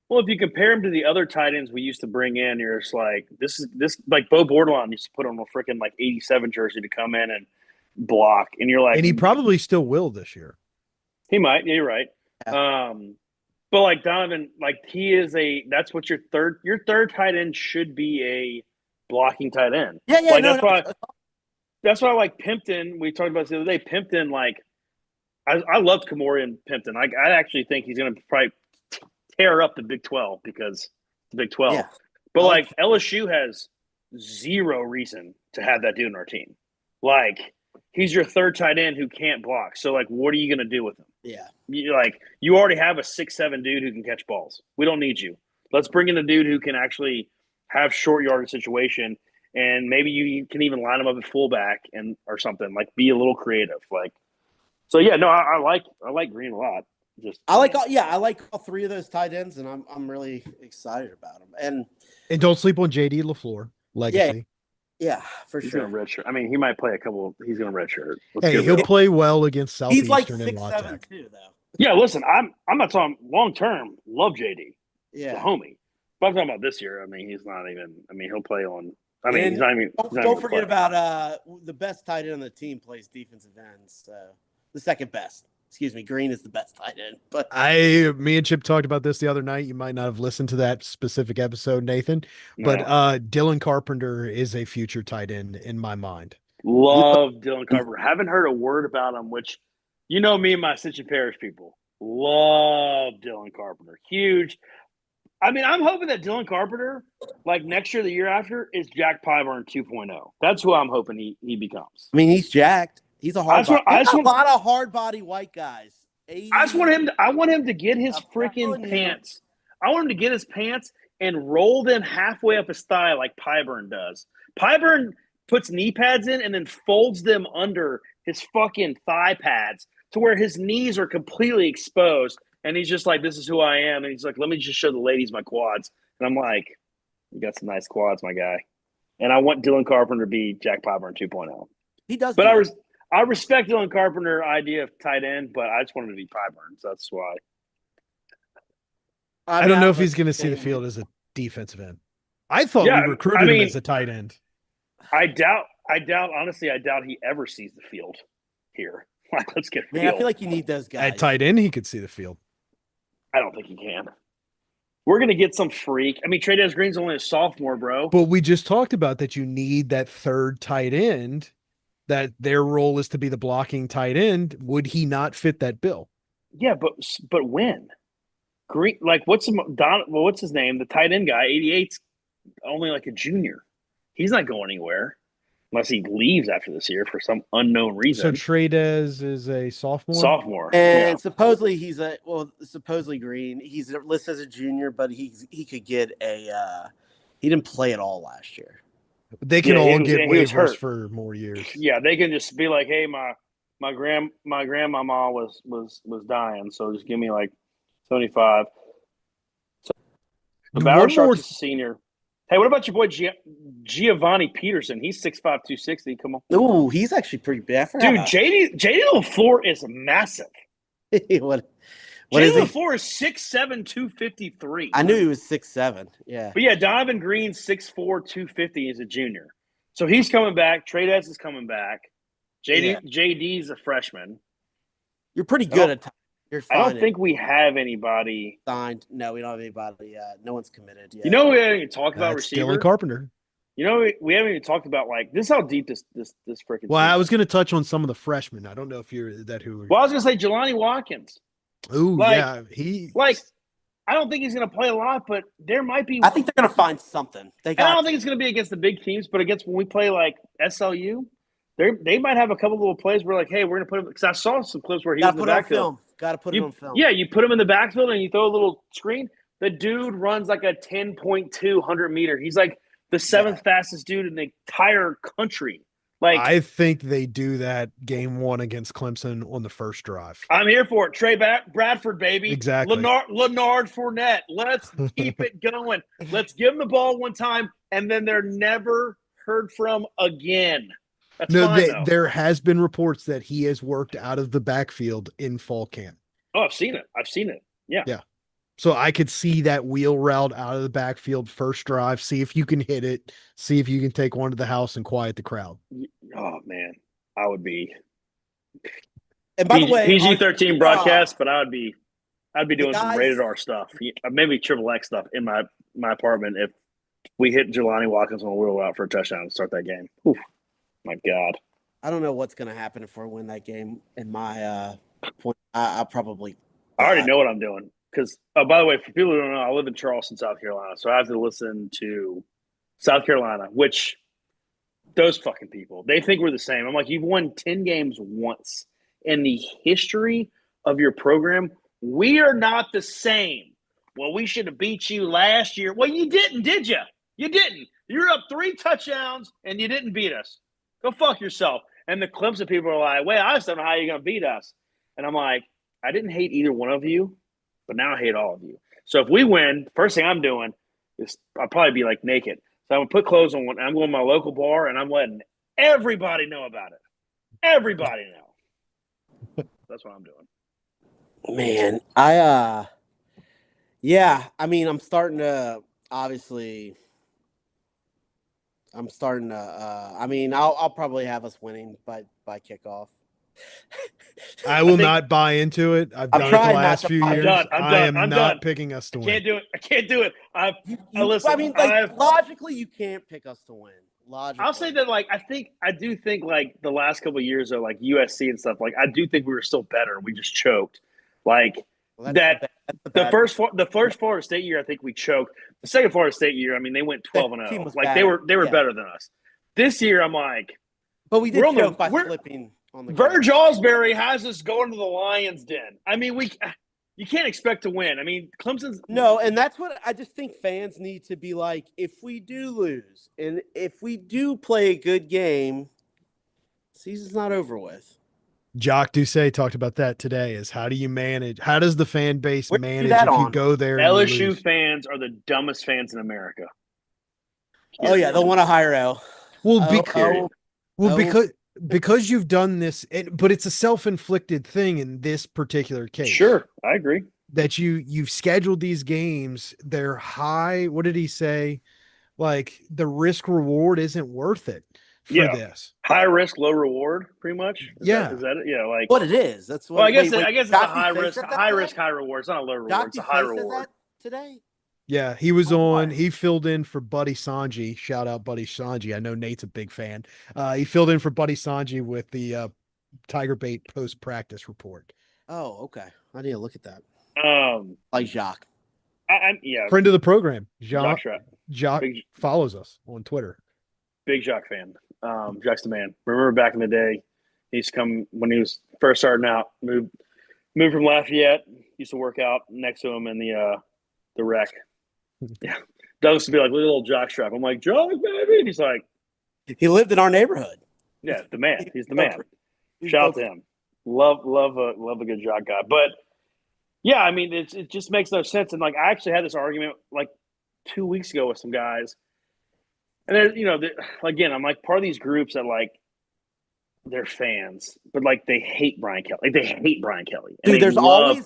Well, if you compare him to the other tight ends we used to bring in, you're just like this like Bo Bordelon used to put on a freaking 87 jersey to come in and block, and you're like, and he probably still will this year. He might. Yeah, you're right. Yeah. But like Donovan, he is that's what your third tight end should be, a blocking tight end. Yeah. That's why I like Pimpton. We talked about this the other day. Pimpton, I loved Kamori and Pimpton. I actually think he's going to probably tear up the Big 12 because the Big 12. Yeah. But LSU has zero reason to have that dude on our team. He's your third tight end who can't block. So what are you going to do with him? Yeah. You already have a 6'7" dude who can catch balls. We don't need you. Let's bring in a dude who can actually have short yardage situation, and maybe you can even line him up at fullback or something. Be a little creative. So yeah, no, I like Green a lot. I like all 3 of those tight ends, and I'm really excited about them. And don't sleep on JD LaFleur legacy. Yeah, for he's sure. Going to redshirt. I mean, he might play a couple. He's going to redshirt. Hey, he'll play well against Southeastern. He's like and 6'7" too, though. Yeah, listen, I'm not talking long term. Love JD. Yeah, the homie. But I'm talking about this year. I mean, he's not even. I mean, he'll play on. I mean, and he's not even. Don't forget about the best tight end on the team plays defensive ends. So the second best. Excuse me, Green is the best tight end. But Me and Chip talked about this the other night. You might not have listened to that specific episode, Nathan, but No. Dylan Carpenter is a future tight end in my mind. Love Dylan Carpenter. Haven't heard a word about him, which you know me and my Ascension Parish people. Love Dylan Carpenter. Huge. I mean, I'm hoping that Dylan Carpenter, like next year, the year after, is Jack Pyburn 2.0. That's who I'm hoping he becomes. I mean, he's jacked. He's a hard body. I There's a lot of hard body white guys. I want him to get his freaking pants. I want him to get his pants and roll them halfway up his thigh like Pyburn does. Pyburn puts knee pads in and then folds them under his fucking thigh pads to where his knees are completely exposed. And he's just like, this is who I am. And he's like, let me just show the ladies my quads. And I'm like, you got some nice quads, my guy. And I want Dylan Carpenter to be Jack Pyburn 2.0. He does. But I respect Dylan Carpenter's idea of tight end, but I just want him to be Pyburn. So that's why. I don't know if he's going to see the field as a defensive end. I thought we recruited him as a tight end. Honestly, I doubt he ever sees the field here. Like, let's get real. Yeah, I feel like you need those guys. At tight end, he could see the field. I don't think he can. We're going to get some freak. I mean, Trey Green's only a sophomore, bro. But we just talked about that you need that third tight end, that their role is to be the blocking tight end. Would he not fit that bill? Yeah, but when? Green, like, what's his name? The tight end guy, 88's only like a junior. He's not going anywhere unless he leaves after this year for some unknown reason. So Trades is a sophomore? And supposedly supposedly Green, he's listed as a junior, but he could get he didn't play at all last year. They can all get waivers for more years. Yeah, they can just be like, hey, my grandmama was dying, so just give me like 75. So Bauer Sharp's a senior. Hey, what about your boy Giovanni Peterson? He's 6'5", 260. Come on. Ooh, he's actually pretty bad. Dude, JD LaFleur is massive. What JD LaFleur is 6'7", 253. I knew he was 6'7". Yeah. But yeah, Donovan Green, 6'4", 250 is a junior. So he's coming back. Trades is coming back. JD's a freshman. You're pretty good at You're fine. I don't think we have anybody signed. No, we don't have anybody yet. No one's committed yet. You know, we haven't even talked about receiver. Dylan Carpenter. You know, we haven't even talked about, like, this is how deep this freaking. Well, I was going to touch on some of the freshmen. I don't know if you're that who. Well, I was going to say Jelani Watkins. Ooh, yeah, I don't think he's going to play a lot, but there might be. I think they're going to find something. I don't think it's going to be against the big teams, but against when we play like SLU, they might have a couple little plays where like, hey, we're going to put him. Because I saw some clips where he was in the backfield. Got to put him on film. Yeah, you put him in the backfield and you throw a little screen. The dude runs like a 10.2 100-meter. He's like the seventh fastest dude in the entire country. Like, I think they do that game one against Clemson on the first drive. I'm here for it. Trey Bradford, baby. Exactly. Leonard Fournette. Let's keep it going. Let's give them the ball one time, and then they're never heard from again. That's fine, there has been reports that he has worked out of the backfield in fall camp. Oh, I've seen it. Yeah. Yeah. So I could see that wheel route out of the backfield first drive, see if you can hit it, see if you can take one to the house and quiet the crowd. Oh, man. I would be. And by the way, PG-13 broadcast, but I'd be doing some rated R stuff, maybe triple X stuff in my apartment if we hit Jelani Watkins on a wheel route for a touchdown and start that game. Oof. My God. I don't know what's going to happen if we win that game. In my point, I'll probably. I already know what I'm doing. Because, by the way, for people who don't know, I live in Charleston, South Carolina. So I have to listen to South Carolina, which those fucking people, they think we're the same. I'm like, you've won 10 games once in the history of your program. We are not the same. Well, we should have beat you last year. Well, you didn't, did you? You didn't. You were up 3 touchdowns, and you didn't beat us. Go fuck yourself. And the Clemson people are like, wait, I just don't know how you're going to beat us. And I'm like, I didn't hate either one of you. But now I hate all of you. So if we win, first thing I'm doing is I'll probably be like naked. So I'm going to put clothes on. I'm going to my local bar, and I'm letting everybody know about it. Everybody know. That's what I'm doing. Man, I mean, I'm starting to obviously. I mean, I'll probably have us winning by kickoff. I will think- not buy into it. I've I'm done it the trying not last to few buy- years. I'm I done. am I'm not done. picking us to I win. can't do it. I can't do it. I mean, like logically, you can't pick us to win. Logically, I'll say that, like, I do think, like, the last couple of years of, like, USC and stuff, like, I do think we were still better. We just choked. Like, Well, the bad- first Florida State year, I think we choked. The second Florida State year, I mean, they went 12 and That team 0. was Like, bad. they were Yeah. better than us. This year, I'm like, but we did we're on the- choke by we're- flipping on the Verge ground. Osbury has us going to the Lions' den. I mean, you can't expect to win. I mean, Clemson's No, and that's what I just think fans need to be like. If we do lose, and if we do play a good game, season's not over with. Jacques Doucet talked about that today. Is how do you manage? How does the fan base Where'd you see manage that if you on? go there? And you LSU lose? fans are the dumbest fans in America. Oh yeah, they'll want to hire L. Well, Oh, because oh. because you've done this, but it's a self-inflicted thing in this particular case. Sure, I agree. That you've scheduled these games. They're high. What did he say? Like the risk reward isn't worth it for Yeah. this. High risk, low reward, pretty much. Is that it? Yeah, like. What it is? That's what. Well, I guess wait, it's a Jockey high Face risk, said that high today? risk, high reward. It's not a low reward. Jockey It's a high Face said reward. that today. Yeah, he was Oh, on. my. He filled in for Buddy Sanji. Shout out Buddy Sanji. I know Nate's a big fan. He filled in for Buddy Sanji with the Tiger Bait post practice report. Oh, okay. I need to look at that. Like Jacques. Yeah. Friend of the program, Jacques Jacques Big- follows us on Twitter. Big Jacques fan. Jacques the man. Remember back in the day, he used to come when he was first starting out. Moved from Lafayette. Used to work out next to him in the rec. Yeah, Douglas would be like, "Look at little Jock strap." I'm like, "Jock, baby." And he's like, He lived in our neighborhood. "Yeah, the man. He's the man." Shout out to him. Love a good Jock guy. But yeah, I mean, it just makes no sense. And like, I actually had this argument like 2 weeks ago with some guys, and then again, I'm like part of these groups that like they're fans, but like they hate Brian Kelly. Like they hate Brian Kelly. And Dude, they love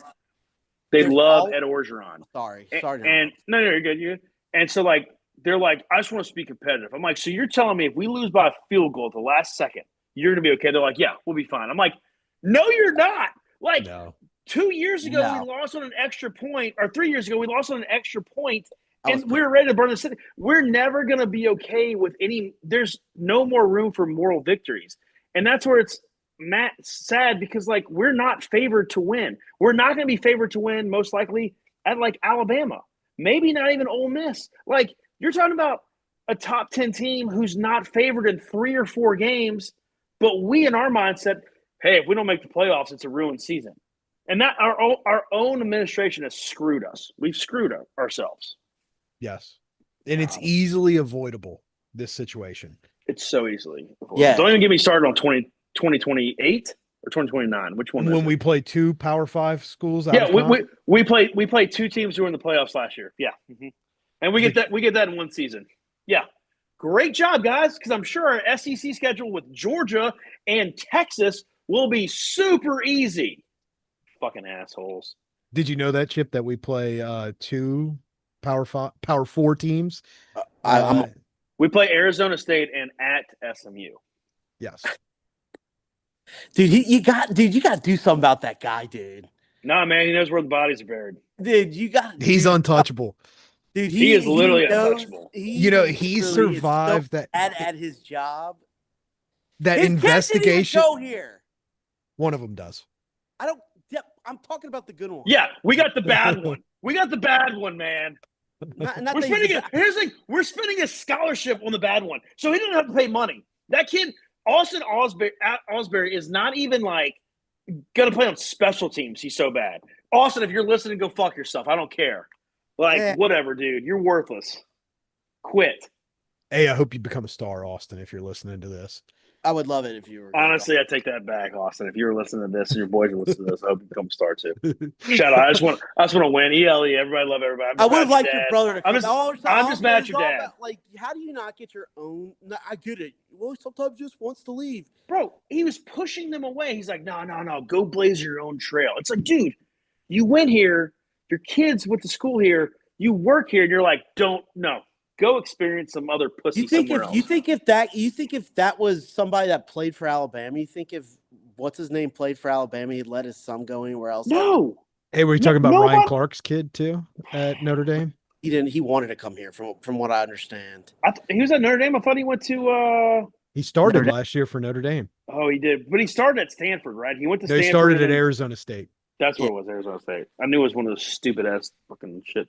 Ed always- Orgeron. Sorry. And no, you're good. You're good. And so like they're like, I just want to be competitive. I'm like, so you're telling me if we lose by a field goal at the last second, you're gonna be okay? They're like, yeah, we'll be fine. I'm like, no, you're not. Like No. 2 years ago, No. we lost on an extra point, or 3 years ago, we lost on an extra point, I was and we were ready to burn the city. We're never gonna be okay with any. There's no more room for moral victories, and that's where it's sad because like we're not favored to win. We're not going to be favored to win most likely at like Alabama, maybe not even Ole Miss. Like you're talking about a top 10 team who's not favored in 3 or 4 games, but we in our mindset, hey, if we don't make the playoffs, it's a ruined season. And that our own administration has screwed us. We've screwed ourselves. Yes. And it's easily avoidable, this situation. It's so easily. Yeah. Don't even get me started on 2028 or 2029. Which one? When we play 2 Power 5 schools out Yeah, of conference? we played 2 teams who were in the playoffs last year. Yeah. Mm-hmm. And we get that in one season. Yeah. Great job, guys, because I'm sure our SEC schedule with Georgia and Texas will be super easy. Fucking assholes. Did you know that, Chip, that we play 2 Power 4 teams? We play Arizona State and at SMU. Yes. Dude, you got to do something about that guy, dude. Nah, man, he knows where the bodies are buried. Dude, He's untouchable. Dude, he is literally knows, untouchable. He survived that at his job. that His investigation. Kid didn't even go here. One of them does. I'm talking about the good one. Yeah, we got the bad one. We got the bad one, man. Not We're that spending he's- here's the thing, we're spending a scholarship on the bad one, so he doesn't have to pay money. That kid, Austin Osbury, is not even like gonna play on special teams. He's so bad. Austin, if you're listening, go fuck yourself. I don't care. Like whatever, dude. You're worthless. Quit. Hey, I hope you become a star, Austin, if you're listening to this. I would love it if you were. Honestly, I take that back, Austin. If you're listening to this and your boys are listening to this, I hope you become a star too. Shout out! I just want to win. ELE, everybody love everybody. I would have liked your brother to. I'm just mad at your dad. Like, how do you not get your own? No, I get it. Well, sometimes just wants to leave. Bro, he was pushing them away. He's like, no, go blaze your own trail. It's like, dude, you went here. Your kids went to school here. You work here, and you're like, go experience some other pussy somewhere else. You think if that was somebody that played for Alabama, you think if what's his name played for Alabama. He'd let his son go anywhere else. No, Hey, were you No- talking about Ryan nobody- Clark's kid too at Notre Dame? He didn't. He wanted to come here, from what I understand. he was at Notre Dame. I thought he went to. He started Notre Dame. last year for Notre Dame. Oh, he did, but he started at Stanford, right? He went to No, Stanford. he started and at then- Arizona State. That's what it was, Arizona State. I knew it was one of those stupid ass fucking shit.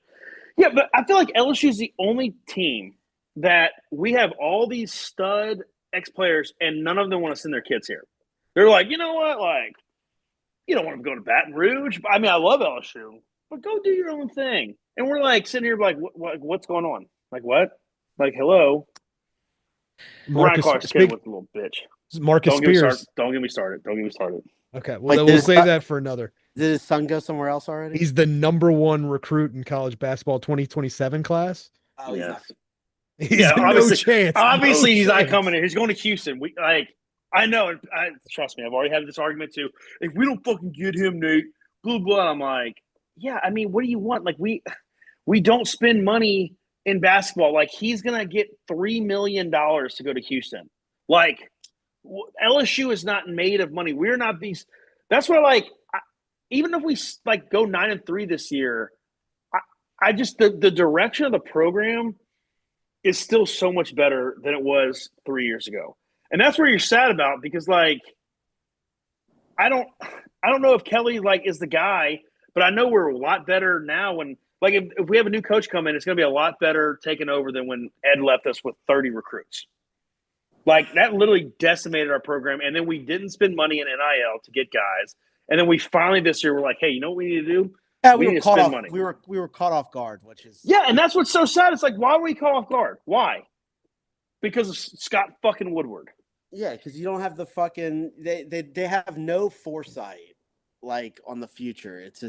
Yeah, but I feel like LSU is the only team that we have all these stud ex players, and none of them want to send their kids here. They're like, you know what, like, you don't want to go to Baton Rouge. I mean, I love LSU, but go do your own thing. And we're like sitting here, like, what's going on? Like, what? Like, hello, Ryan Marcus, Clark's kid was a little bitch. Marcus Don't get me Spears. started. Don't get me started. Don't get me started. Okay, well, Wait, then we'll this- save that for another. Did his son go somewhere else already? He's the #1 recruit in college basketball 2027 class. Oh, he's Yes. not. He's Yeah, no obviously- chance. Obviously, no he's not chance. coming in. He's going to Houston. I know. Trust me. I've already had this argument too. If we don't fucking get him, Nate, blah blah. I'm like, yeah. I mean, what do you want? Like, we don't spend money in basketball. Like, he's gonna get $3 million to go to Houston. Like, LSU is not made of money. We're not these. That's why, like, even if we like go 9-3 this year, I just the direction of the program is still so much better than it was 3 years ago. And that's where you're sad about, because like I don't know if Kelly like is the guy, but I know we're a lot better now when like if we have a new coach come in, it's gonna be a lot better taking over than when Ed left us with 30 recruits. Like that literally decimated our program, and then we didn't spend money in NIL to get guys. And then we finally this year we're like, hey, you know what we need to do? Yeah, We we need were to caught spend off. money. We were caught off guard, which is Yeah, and that's what's so sad. It's like, why were we caught off guard? Why? Because of Scott fucking Woodward. Yeah, because you don't have the fucking they have no foresight like on the future. It's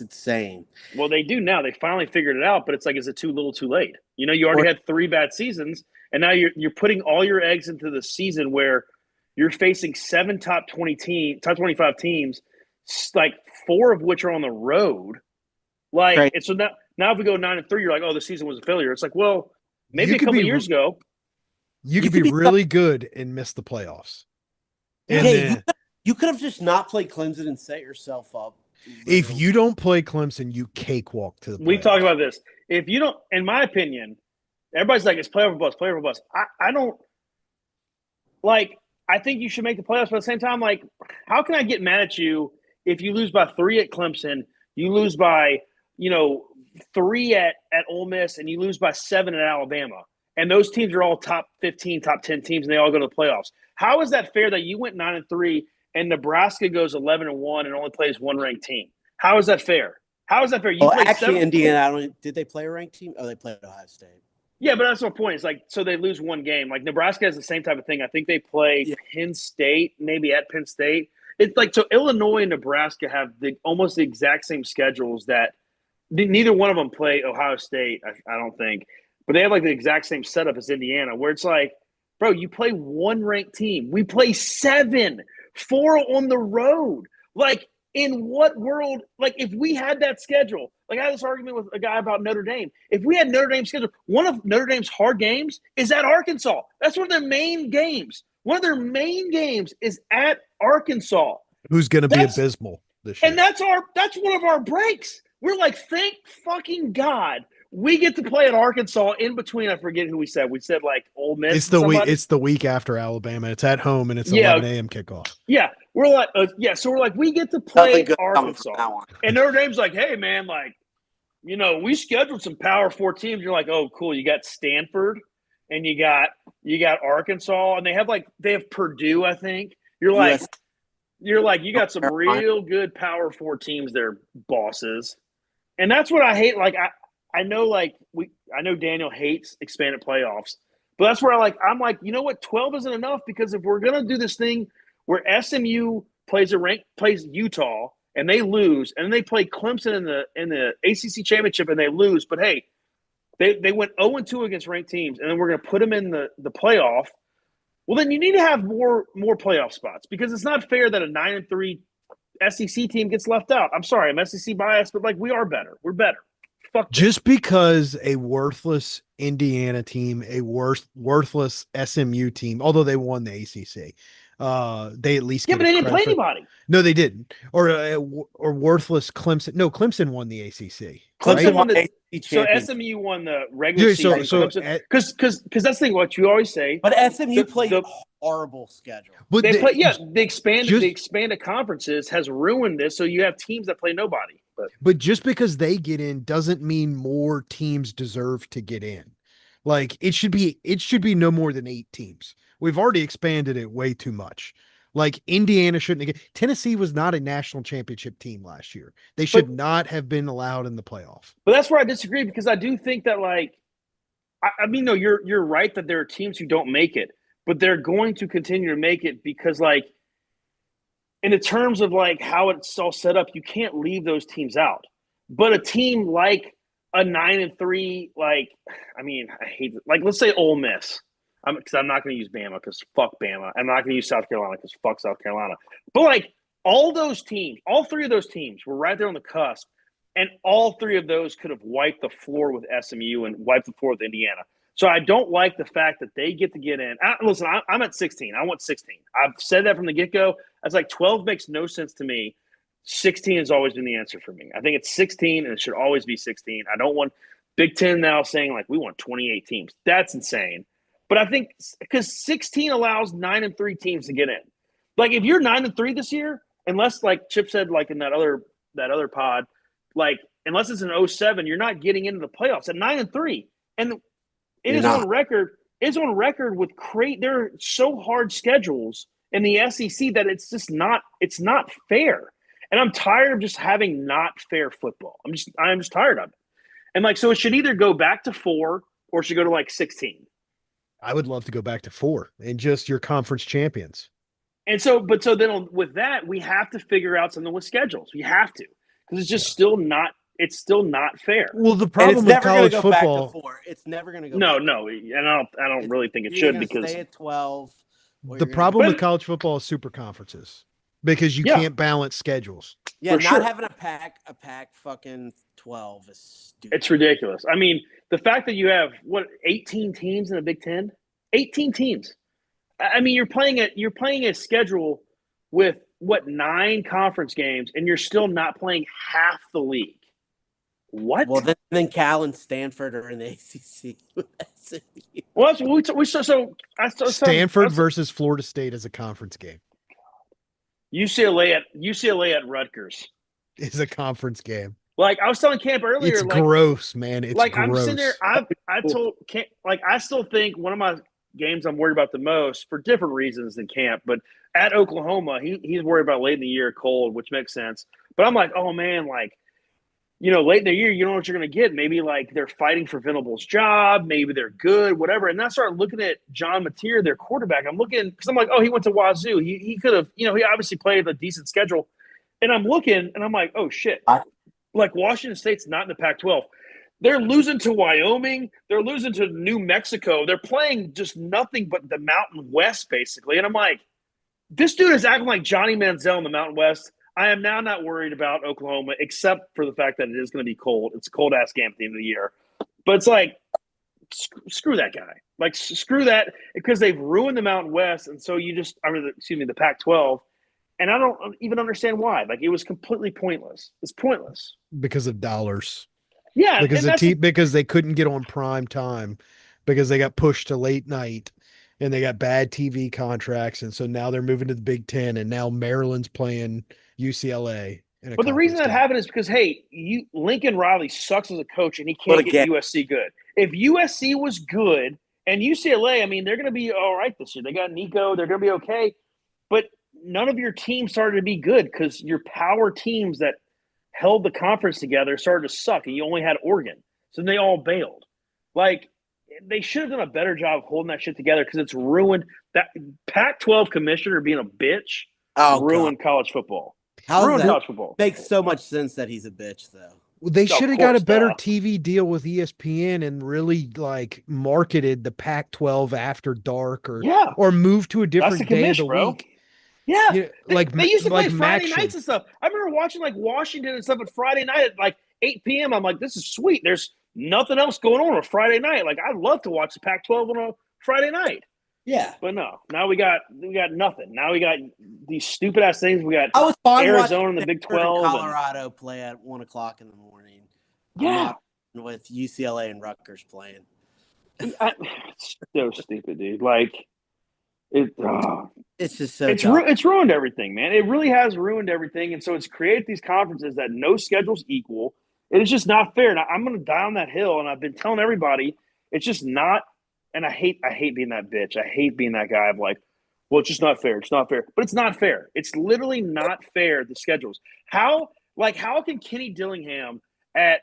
insane. Well, they do now. They finally figured it out, but it's like, is it too little, too late? You know, you already had 3 bad seasons, and now you're putting all your eggs into the season where you're facing 7 top 25 teams, like 4 of which are on the road. Like, Right. and so now if we go 9-3, you're like, oh, the season was a failure. It's like, well, maybe You a could couple be- years ago. You could could be be- really good and miss the playoffs. And Hey, then, you could have just not played Clemson and set yourself up. if you don't play Clemson, you cakewalk to the playoffs. We talked about this. If you don't, in my opinion, everybody's like, it's playoff or bust, playoff or bust. I don't like. I think you should make the playoffs, but at the same time, like, how can I get mad at you if you lose by 3 at Clemson, you lose by 3 at Ole Miss, and you lose by 7 at Alabama, and those teams are all top 15, top 10 teams, and they all go to the playoffs? How is that fair that you went 9-3 and Nebraska goes 11-1 and only plays 1 ranked team? How is that fair? How is that fair? You Well, played actually, 7 Indiana. Did they play a ranked team? Oh, they played Ohio State. Yeah, but that's my point. It's like, so they lose 1 game. Like Nebraska has the same type of thing. I think they play Yeah. Penn State, maybe at Penn State. It's like, so Illinois and Nebraska have almost the exact same schedules that neither one of them play Ohio State, I don't think. But they have like the exact same setup as Indiana, where it's like, bro, you play 1 ranked team. We play 7, 4 on the road. Like, in what world? Like, if we had that schedule, like I had this argument with a guy about Notre Dame. If we had Notre Dame schedule, one of Notre Dame's hard games is at Arkansas. That's one of their main games. One of their main games is at Arkansas. Who's going to be That's- abysmal this year. And that's one of our breaks. We're like, thank fucking God we get to play at Arkansas in between. I forget who we said. We said like Ole Miss. It's the week. somebody. It's the week after Alabama. It's at home and it's Yeah. 11 a.m. kickoff. Yeah, we're like, So we're like, we get to Nothing play good coming Arkansas, from that one. and Notre Dame's like, hey man, like, we scheduled some Power 4 teams. You're like, oh cool, you got Stanford, and you got Arkansas, and they have Purdue. I think you're like. US. You're like, you got some real good Power 4 teams there, bosses. And that's what I hate. Like, I know, like, I know Daniel hates expanded playoffs, but that's where I'm like, you know what? 12 isn't enough, because if we're going to do this thing where SMU plays Utah and they lose, and then they play Clemson in the ACC championship and they lose, but hey, they went 0-2 against ranked teams, and then we're going to put them in the playoff. Well, then you need to have more playoff spots, because it's not fair that a 9-3 SEC team gets left out. I'm sorry, I'm SEC biased, but like, we are better. We're better. Fuck this. Just because a worthless Indiana team, a worthless SMU team, although they won the ACC, they at least Yeah, get but they didn't play credit for. anybody. No, they didn't. Or worthless Clemson. No, Clemson won the ACC. Clemson right? won the ACC so championship. SMU won the regular Yeah, season. so Because that's the thing. What you always say. But SMU played a horrible schedule. but They play. Yeah, the just- expanded conferences has ruined this. So you have teams that play nobody. But just because they get in doesn't mean more teams deserve to get in. Like it should be no more than 8 teams. We've already expanded it way too much. Like Indiana shouldn't have. Tennessee was not a national championship team last year. They should not have been allowed in the playoff. But that's where I disagree because I do think that I mean, no, you're right that there are teams who don't make it, but they're going to continue to make it because in the terms of how it's all set up, you can't leave those teams out. But a team like a 9-3, I hate it. Let's say Ole Miss. Because I'm not going to use Bama because fuck Bama. I'm not going to use South Carolina because fuck South Carolina. But all those teams, all 3 of those teams were right there on the cusp, and all 3 of those could have wiped the floor with SMU and wiped the floor with Indiana. So I don't like the fact that they get to get in. Listen, I'm at 16. I want 16. I've said that from the get-go. I was 12 makes no sense to me. 16 has always been the answer for me. I think it's 16, and it should always be 16. I don't want Big Ten now saying, we want 28 teams. That's insane. But I think because 16 allows 9-3 teams to get in. If you're 9-3 this year, unless Chip said in that other pod, unless it's an 07, you're not getting into the playoffs at 9-3. And it is on record. It's on record with there are so hard schedules in the SEC that it's just not fair. And I'm tired of just having not fair football. I'm just tired of it. And so it should either go back to 4 or it should go to 16. I would love to go back to 4 and just your conference champions. And so then with that, we have to figure out something with schedules. We have to, because it's just still not fair. Well, the problem with college football, it's never going to go. No, and I don't really think it should because stay at 12. The problem with college football is super conferences because you can't balance schedules. Yeah, not having a pack fucking 12 is stupid. It's ridiculous. I mean, the fact that you have 18 teams in the Big Ten, 18 teams. I mean, you're playing a schedule with 9 conference games, and you're still not playing half the league. What? Well, then Cal and Stanford are in the ACC. Well, we saw Stanford versus Florida State as a conference game. UCLA at Rutgers is a conference game. I was telling Camp earlier, it's gross, man. It's gross. I'm sitting there. I told Camp, I still think one of my games I'm worried about the most for different reasons than Camp, but at Oklahoma, he's worried about late in the year cold, which makes sense. But I'm oh man, late in the year, you don't know what you're going to get. Maybe they're fighting for Venable's job. Maybe they're good, whatever. And then I started looking at John Mateer, their quarterback. I'm looking because I'm he went to Wazoo. He could have, he obviously played a decent schedule. And I'm looking and I'm oh shit. Washington State's not in the Pac-12. They're losing to Wyoming. They're losing to New Mexico. They're playing just nothing but the Mountain West, basically. And I'm this dude is acting like Johnny Manziel in the Mountain West. I am now not worried about Oklahoma, except for the fact that it is going to be cold. It's a cold-ass game at the end of the year. But it's screw that guy. Screw that, because they've ruined the Mountain West, and so the Pac-12, and I don't even understand why. It was completely pointless. It's pointless. Because of dollars. Yeah. Because they couldn't get on prime time because they got pushed to late night. And they got bad TV contracts, and so now they're moving to the Big Ten, and now Maryland's playing UCLA. But the reason that happened is because, Lincoln Riley sucks as a coach, and he can't get USC good. If USC was good, and UCLA, they're going to be all right this year. They got Nico. They're going to be okay. But none of your teams started to be good because your power teams that held the conference together started to suck, and you only had Oregon. So they all bailed. They should have done a better job of holding that shit together because it's ruined. That Pac-12 commissioner being a bitch ruined college football. College football makes so much sense that he's a bitch, though. Well, they should have got a better TV deal with ESPN and really marketed the Pac-12 after dark or moved to a different day of the week. Yeah, they used to play Friday nights and stuff. I remember watching Washington and stuff at Friday night at 8 p.m. I'm this is sweet. There's nothing else going on Friday night. I'd love to watch the Pac-12 on a Friday night. Yeah. But no, now we got nothing. Now we got these stupid ass things. We got I was fine Arizona watching in the Big Stanford and 12. Colorado play at 1:00 in the morning. I'm Yeah. not with UCLA and Rutgers playing. It's so stupid, dude. Like it. It's just so It's dumb. it's ruined everything, man. It really has ruined everything, and so it's created these conferences that no schedule's equal. It is just not fair, and I'm going to die on that hill. And I've been telling everybody, it's just not. And I hate being that bitch. I hate being that guy of like, well, it's just not fair. It's not fair, but it's not fair. It's literally not fair. The schedules. How can Kenny Dillingham at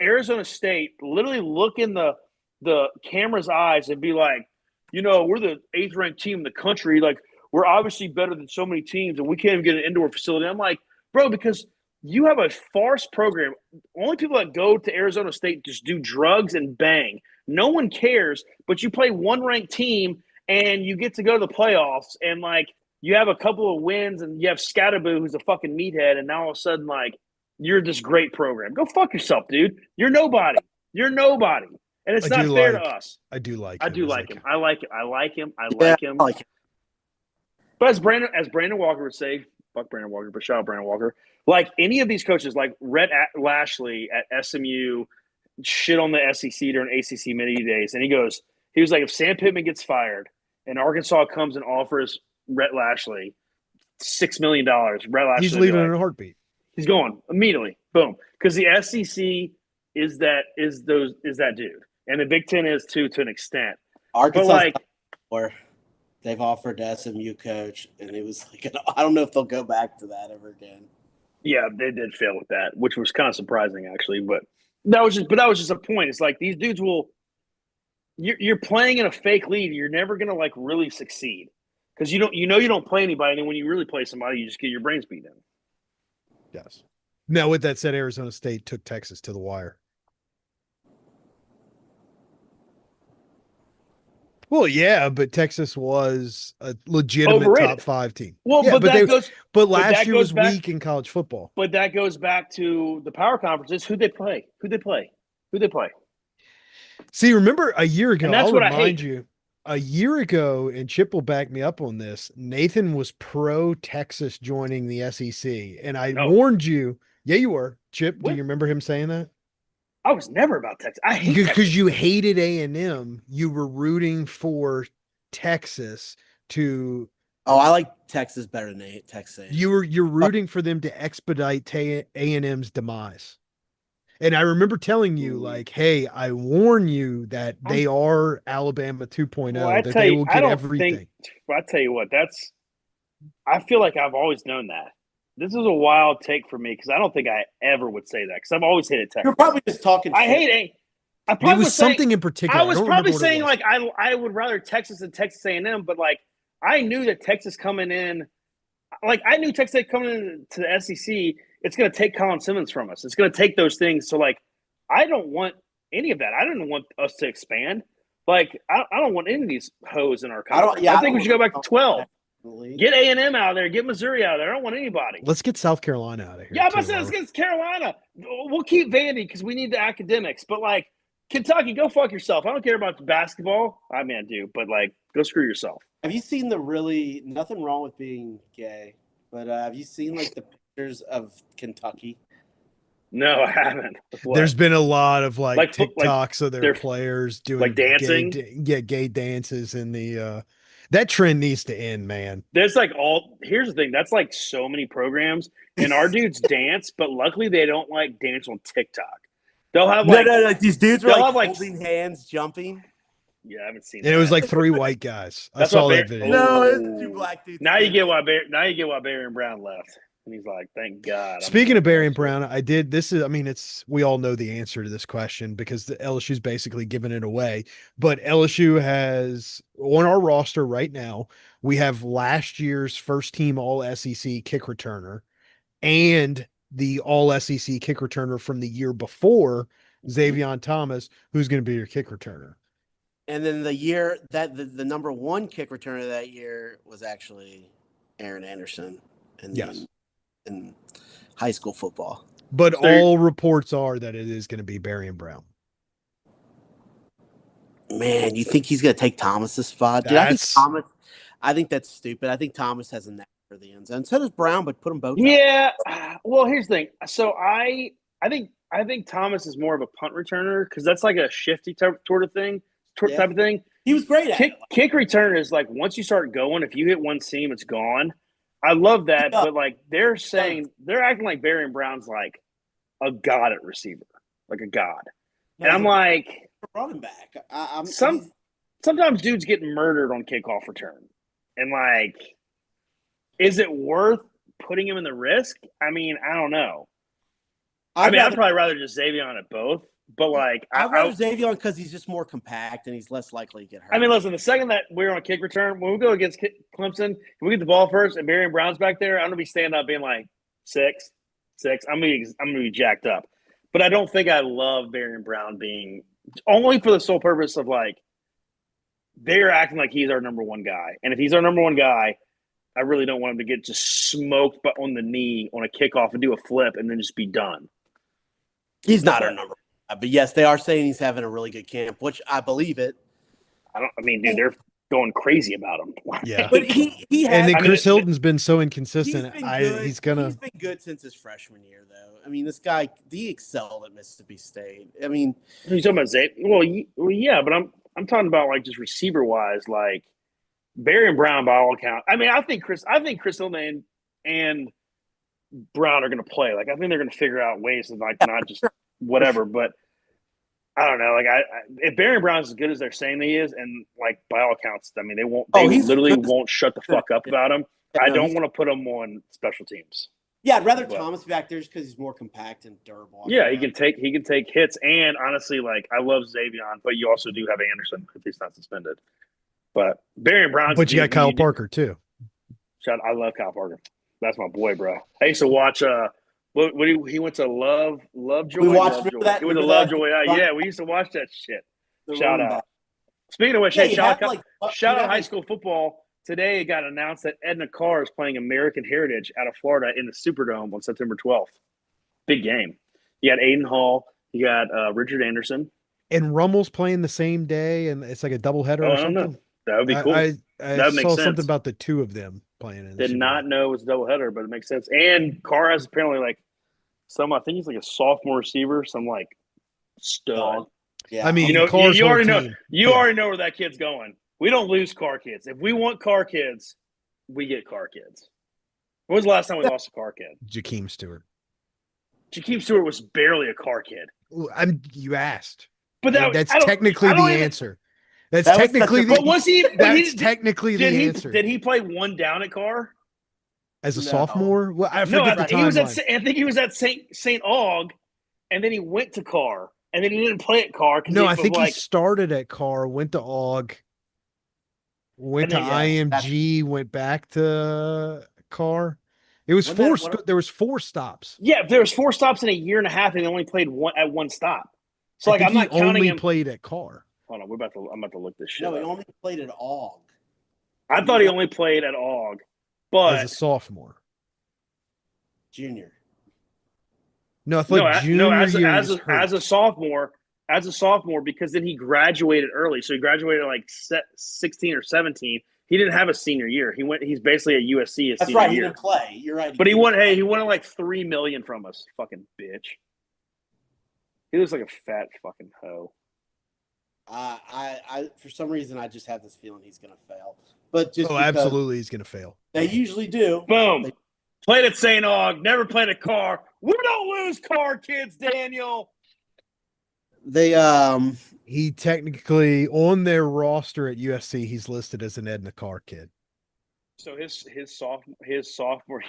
Arizona State literally look in the camera's eyes and be like, we're the 8th ranked team in the country, like. We're obviously better than so many teams, and we can't even get an indoor facility. I'm like, bro, because you have a farce program. Only people that go to Arizona State just do drugs and bang. No one cares, but you play one ranked team, and you get to go to the playoffs, and, like, you have a couple of wins, and you have Scatterboo, who's a fucking meathead, and now all of a sudden, like, you're this great program. Go fuck yourself, dude. You're nobody. You're nobody. And it's not fair to us. I do like I him. do like him. I like it. I like him. I Yeah, like him. I like it. But as Brandon Walker would say, fuck Brandon Walker, but shout out Brandon Walker. Like any of these coaches, like Rhett Lashley at SMU, shit on the SEC during ACC media days, and he was like, if Sam Pittman gets fired and Arkansas comes and offers Rhett Lashley $6 million, Rhett Lashley He's leaving like, in a heartbeat. He's going immediately, boom, because the SEC is that dude, and the Big Ten is too to an extent. Arkansas, but like. Or they've offered the SMU coach, and it was like, I don't know if they'll go back to that ever again. Yeah, they did fail with that, which was kind of surprising, actually. But that was just a point. It's like these dudes will. You're playing in a fake league. You're never gonna like really succeed because you don't play anybody, and then when you really play somebody, you just get your brains beat in. Yes. Now, with that said, Arizona State took Texas to the wire. Well, yeah, but Texas was a legitimate Overrated. top 5 team. Well, yeah, but last year was weak in college football. But that goes back to the power conferences. Who they play? See, remember a year ago, and that's I'll what remind I hate. you, a year ago, and Chip will back me up on this, Nathan was pro Texas joining the SEC. And I warned you. Yeah, you were. Chip, do you remember him saying that? I was never about Texas. I hate Texas. Because you hated A&M. You were rooting for Texas to. Oh, I like Texas better than Texas. You're rooting for them to expedite A&M's demise. And I remember telling you, like, hey, I warn you that they are Alabama 2.0, that they will get everything. I tell you what, I feel like I've always known that. This is a wild take for me because I don't think I ever would say that because I've always hated Texas. You're probably just talking shit. I hate it. It was something in particular. I was probably saying like I would rather Texas than Texas A&M, but like I knew that Texas coming in, like I knew Texas coming into the SEC, it's going to take Colin Simmons from us. It's going to take those things. So like I don't want any of that. I didn't want us to expand. Like I don't want any of these hoes in our conference. I think we should go back to 12. Get A&M out of there. Get Missouri out of there. I don't want anybody. Let's get South Carolina out of here. Yeah, let's get Carolina. We'll keep Vandy because we need the academics. But, like, Kentucky, go fuck yourself. I don't care about the basketball. I mean, I do. But, like, go screw yourself. Have you seen nothing wrong with being gay, but have you seen, like, the pictures of Kentucky? No, I haven't. There's been a lot of, like TikToks of their players doing like dancing. Gay dances in the that trend needs to end, man. There's here's the thing. That's like so many programs, and our dudes dance, but luckily they don't like dance on TikTok. They'll have like these dudes are like holding hands, jumping. Yeah, I haven't seen that. It was like 3 white guys. I saw that video. No, it's 2 black dudes. Now you get why Barry and Brown left. And he's like, thank God. Speaking of Barry and Brown, we all know the answer to this question because the LSU's basically given it away. But LSU has on our roster right now, we have last year's first team all SEC kick returner and the all SEC kick returner from the year before, Xavier Thomas, who's going to be your kick returner. And then the year that the number 1 kick returner that year was actually Aaron Anderson. Yes. In high school football. But all reports are that it is going to be Barry and Brown. Man, you think he's gonna take Thomas's spot? Dude, I think that's stupid. I think Thomas has a knack for the end zone. So does Brown, but put them both. Yeah. Well, here's the thing. So I think Thomas is more of a punt returner because that's like a shifty type of thing. Type of thing. He was great at kick return is like once you start going, if you hit one seam, it's gone. I love that, but like they're acting like Barry Brown's like a god at receiver, like a god. And I'm like running back. Sometimes dudes get murdered on kickoff return, and like, is it worth putting him in the risk? I mean, I don't know. I'd probably rather just Xavier at both. But like, I'd rather Xavier because he's just more compact and he's less likely to get hurt. I mean, listen, the second that we're on a kick return, when we go against Clemson, if we get the ball first and Barry Brown's back there, I'm gonna be standing up being like 6. I'm gonna be jacked up. But I don't think I love Barry Brown being only for the sole purpose of like they're acting like he's our number one guy, and if he's our number one guy, I really don't want him to get just smoked but on the knee on a kickoff and do a flip and then just be done. He's not our number. But yes, they are saying he's having a really good camp, which I believe it. Dude, they're going crazy about him. Yeah, but he has. And then Chris Hilton's been so inconsistent. He's been good since his freshman year, though. I mean, this guy he excelled at Mississippi State. I mean, you're talking about Zay? Well, yeah, but I'm talking about like just receiver wise, like Barry Brown by all accounts. I mean, I think Chris Hilton and Brown are going to play. Like, I think they're going to figure out ways to like not just whatever, but I don't know. Like, if Barry Brown's as good as they're saying he is, and like by all accounts, I mean, they literally won't shut the fuck up about him. I don't want to put him on special teams. Yeah, I'd rather Thomas back there just because he's more compact and durable. Yeah, he can take hits, and honestly, like I love Xavier, but you also do have Anderson if he's not suspended. But Barry Brown, but you got Kyle Parker too. I love Kyle Parker. That's my boy, bro. I used to watch. He went to Lovejoy. We watched that. He went to Lovejoy. Yeah, we used to watch that shit. Shout out. Speaking of which, shout out high school football. Today it got announced that Edna Carr is playing American Heritage out of Florida in the Superdome on September 12th. Big game. You got Aiden Hall. You got Richard Anderson. And Rummel's playing the same day, and it's like a doubleheader or something. I don't know. That would be cool. I saw something about the two of them playing. Did not know it was a doubleheader, but it makes sense. And Carr has apparently like I think he's like a sophomore receiver, some like stud. Yeah. I mean, you already know. You already know where that kid's going. We don't lose Carr kids. If we want Carr kids, we get Carr kids. When was the last time we lost a Carr kid? Jakeem Stewart. Jakeem Stewart was barely a Carr kid. You asked. But that's technically the answer. That's technically the answer. Did he play one down at Carr? As a sophomore? Well, I forget the timeline. I think he was at St. Aug, and then he went to Carr, and then he didn't play at Carr. No, I think he started at Carr, went to Aug, went to IMG, went back to Carr. It was there was 4 stops. Yeah, there was 4 stops in a year and a half, and he only played one stop. So like, I'm not counting only him. Played at Carr. Hold on, I'm about to look this shit. No, up. he only played at Aug. I thought he only played at Aug, but as a sophomore, junior. No, I thought junior year as a sophomore. As a sophomore, because then he graduated early. So he graduated like 16 or 17. He didn't have a senior year. He's basically at USC his senior year. He didn't play. You're right. But he won like $3 million from us. Fucking bitch. He looks like a fat fucking hoe. I for some reason I just have this feeling he's gonna fail. But just absolutely he's gonna fail. They usually do. Boom. Played at St. Aug, never played at Carr. We don't lose Carr kids, Daniel. He technically on their roster at USC, he's listed as an Edna Carr kid. So his sophomore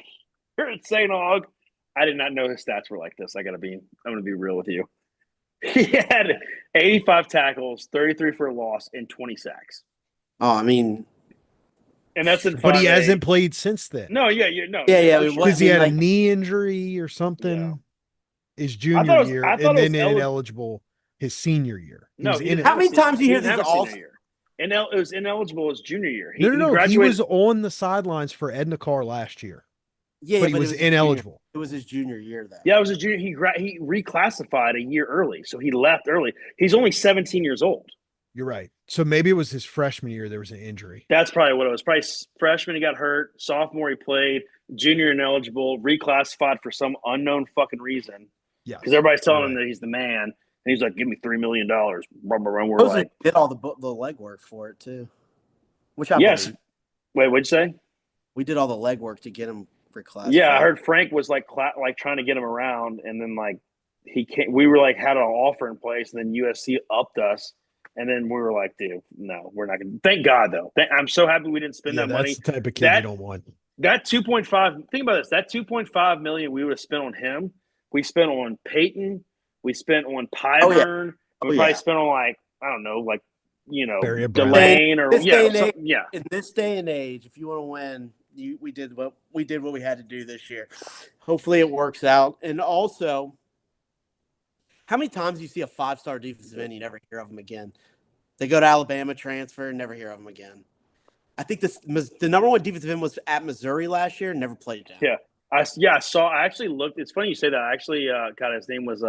year at St. Aug, I did not know his stats were like this. I'm gonna be real with you. He had 85 tackles, 33 for a loss, and 20 sacks. Oh, I mean, and that's in 5A. But he hasn't played since then. No, yeah. Because he had a knee injury or something his junior year, and then ineligible his senior year. How many times do you hear this all year? It was ineligible his junior year. He was on the sidelines for Edna Carr last year. Yeah, but he was ineligible. It was his junior year, though. Yeah, it was his junior. He reclassified a year early, so he left early. He's only 17 years old. You're right. So maybe it was his freshman year. There was an injury. That's probably what it was. Probably freshman, he got hurt. Sophomore, he played. Junior, ineligible. Reclassified for some unknown fucking reason. Yeah. Because everybody's telling You're him right. that he's the man. And he's like, give me $3 million. We're Those like, did all the legwork for it too. Which I yes. believe. Wait, what'd you say? We did all the legwork to get him reclassified. Yeah, I heard Frank was like trying to get him around, and then like he came. We were like had an offer in place, and then USC upped us, and then we were like, dude, no, we're not gonna. Thank God though. I'm so happy we didn't spend Yeah, that that's money. the type of kid you don't want. That 2.5. Think about this. That 2.5 million we would have spent on him. We spent on Peyton. We spent on Pyburn. We probably spent on like I don't know, like Barry Brown. Delane or In this day and age, if you want to win, we did what we had to do this year. Hopefully, it works out. And also, how many times do you see a 5-star defensive end, you never hear of them again? They go to Alabama, transfer, and never hear of them again. I think the number one defensive end was at Missouri last year, and never played it down. Yeah. I saw. I actually looked. It's funny you say that. I actually, God, his name was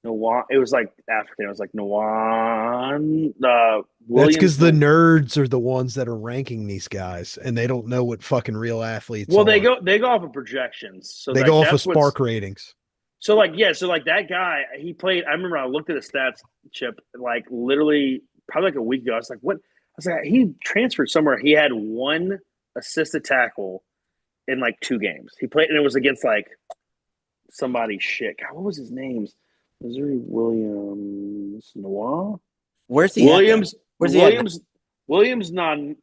Nawan. It was like African. It was like Nawan. That's Williams. because the nerds are the ones that are ranking these guys, and they don't know what fucking real athletes. Well, are. they go off of projections. So they go off of Spark ratings. So like that guy, he played. I remember I looked at his stats, Chip, like literally probably like a week ago. I was like, what? I was like, he transferred somewhere. He had one assisted tackle in like 2 games. He played, and it was against like somebody shit. God, what was his name? Missouri Williams Noir? Where's he? Williams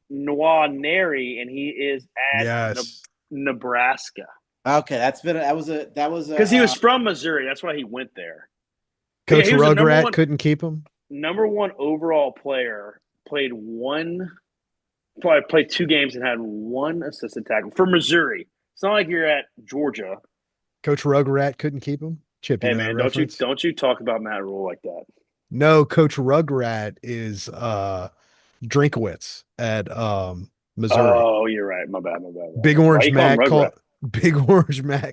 Noir Neri, and he is at Nebraska. Okay, that was because he was from Missouri. That's why he went there. Coach Rugrat couldn't keep him. Number 1 overall player played 2 games and had 1 assisted tackle for Missouri. It's not like you're at Georgia. Coach Rugrat couldn't keep him. Chip, hey man, don't you talk about Matt Rule like that? No, Coach Rugrat is Drinkowitz at Missouri. Oh, you're right. My bad. Big Orange Mac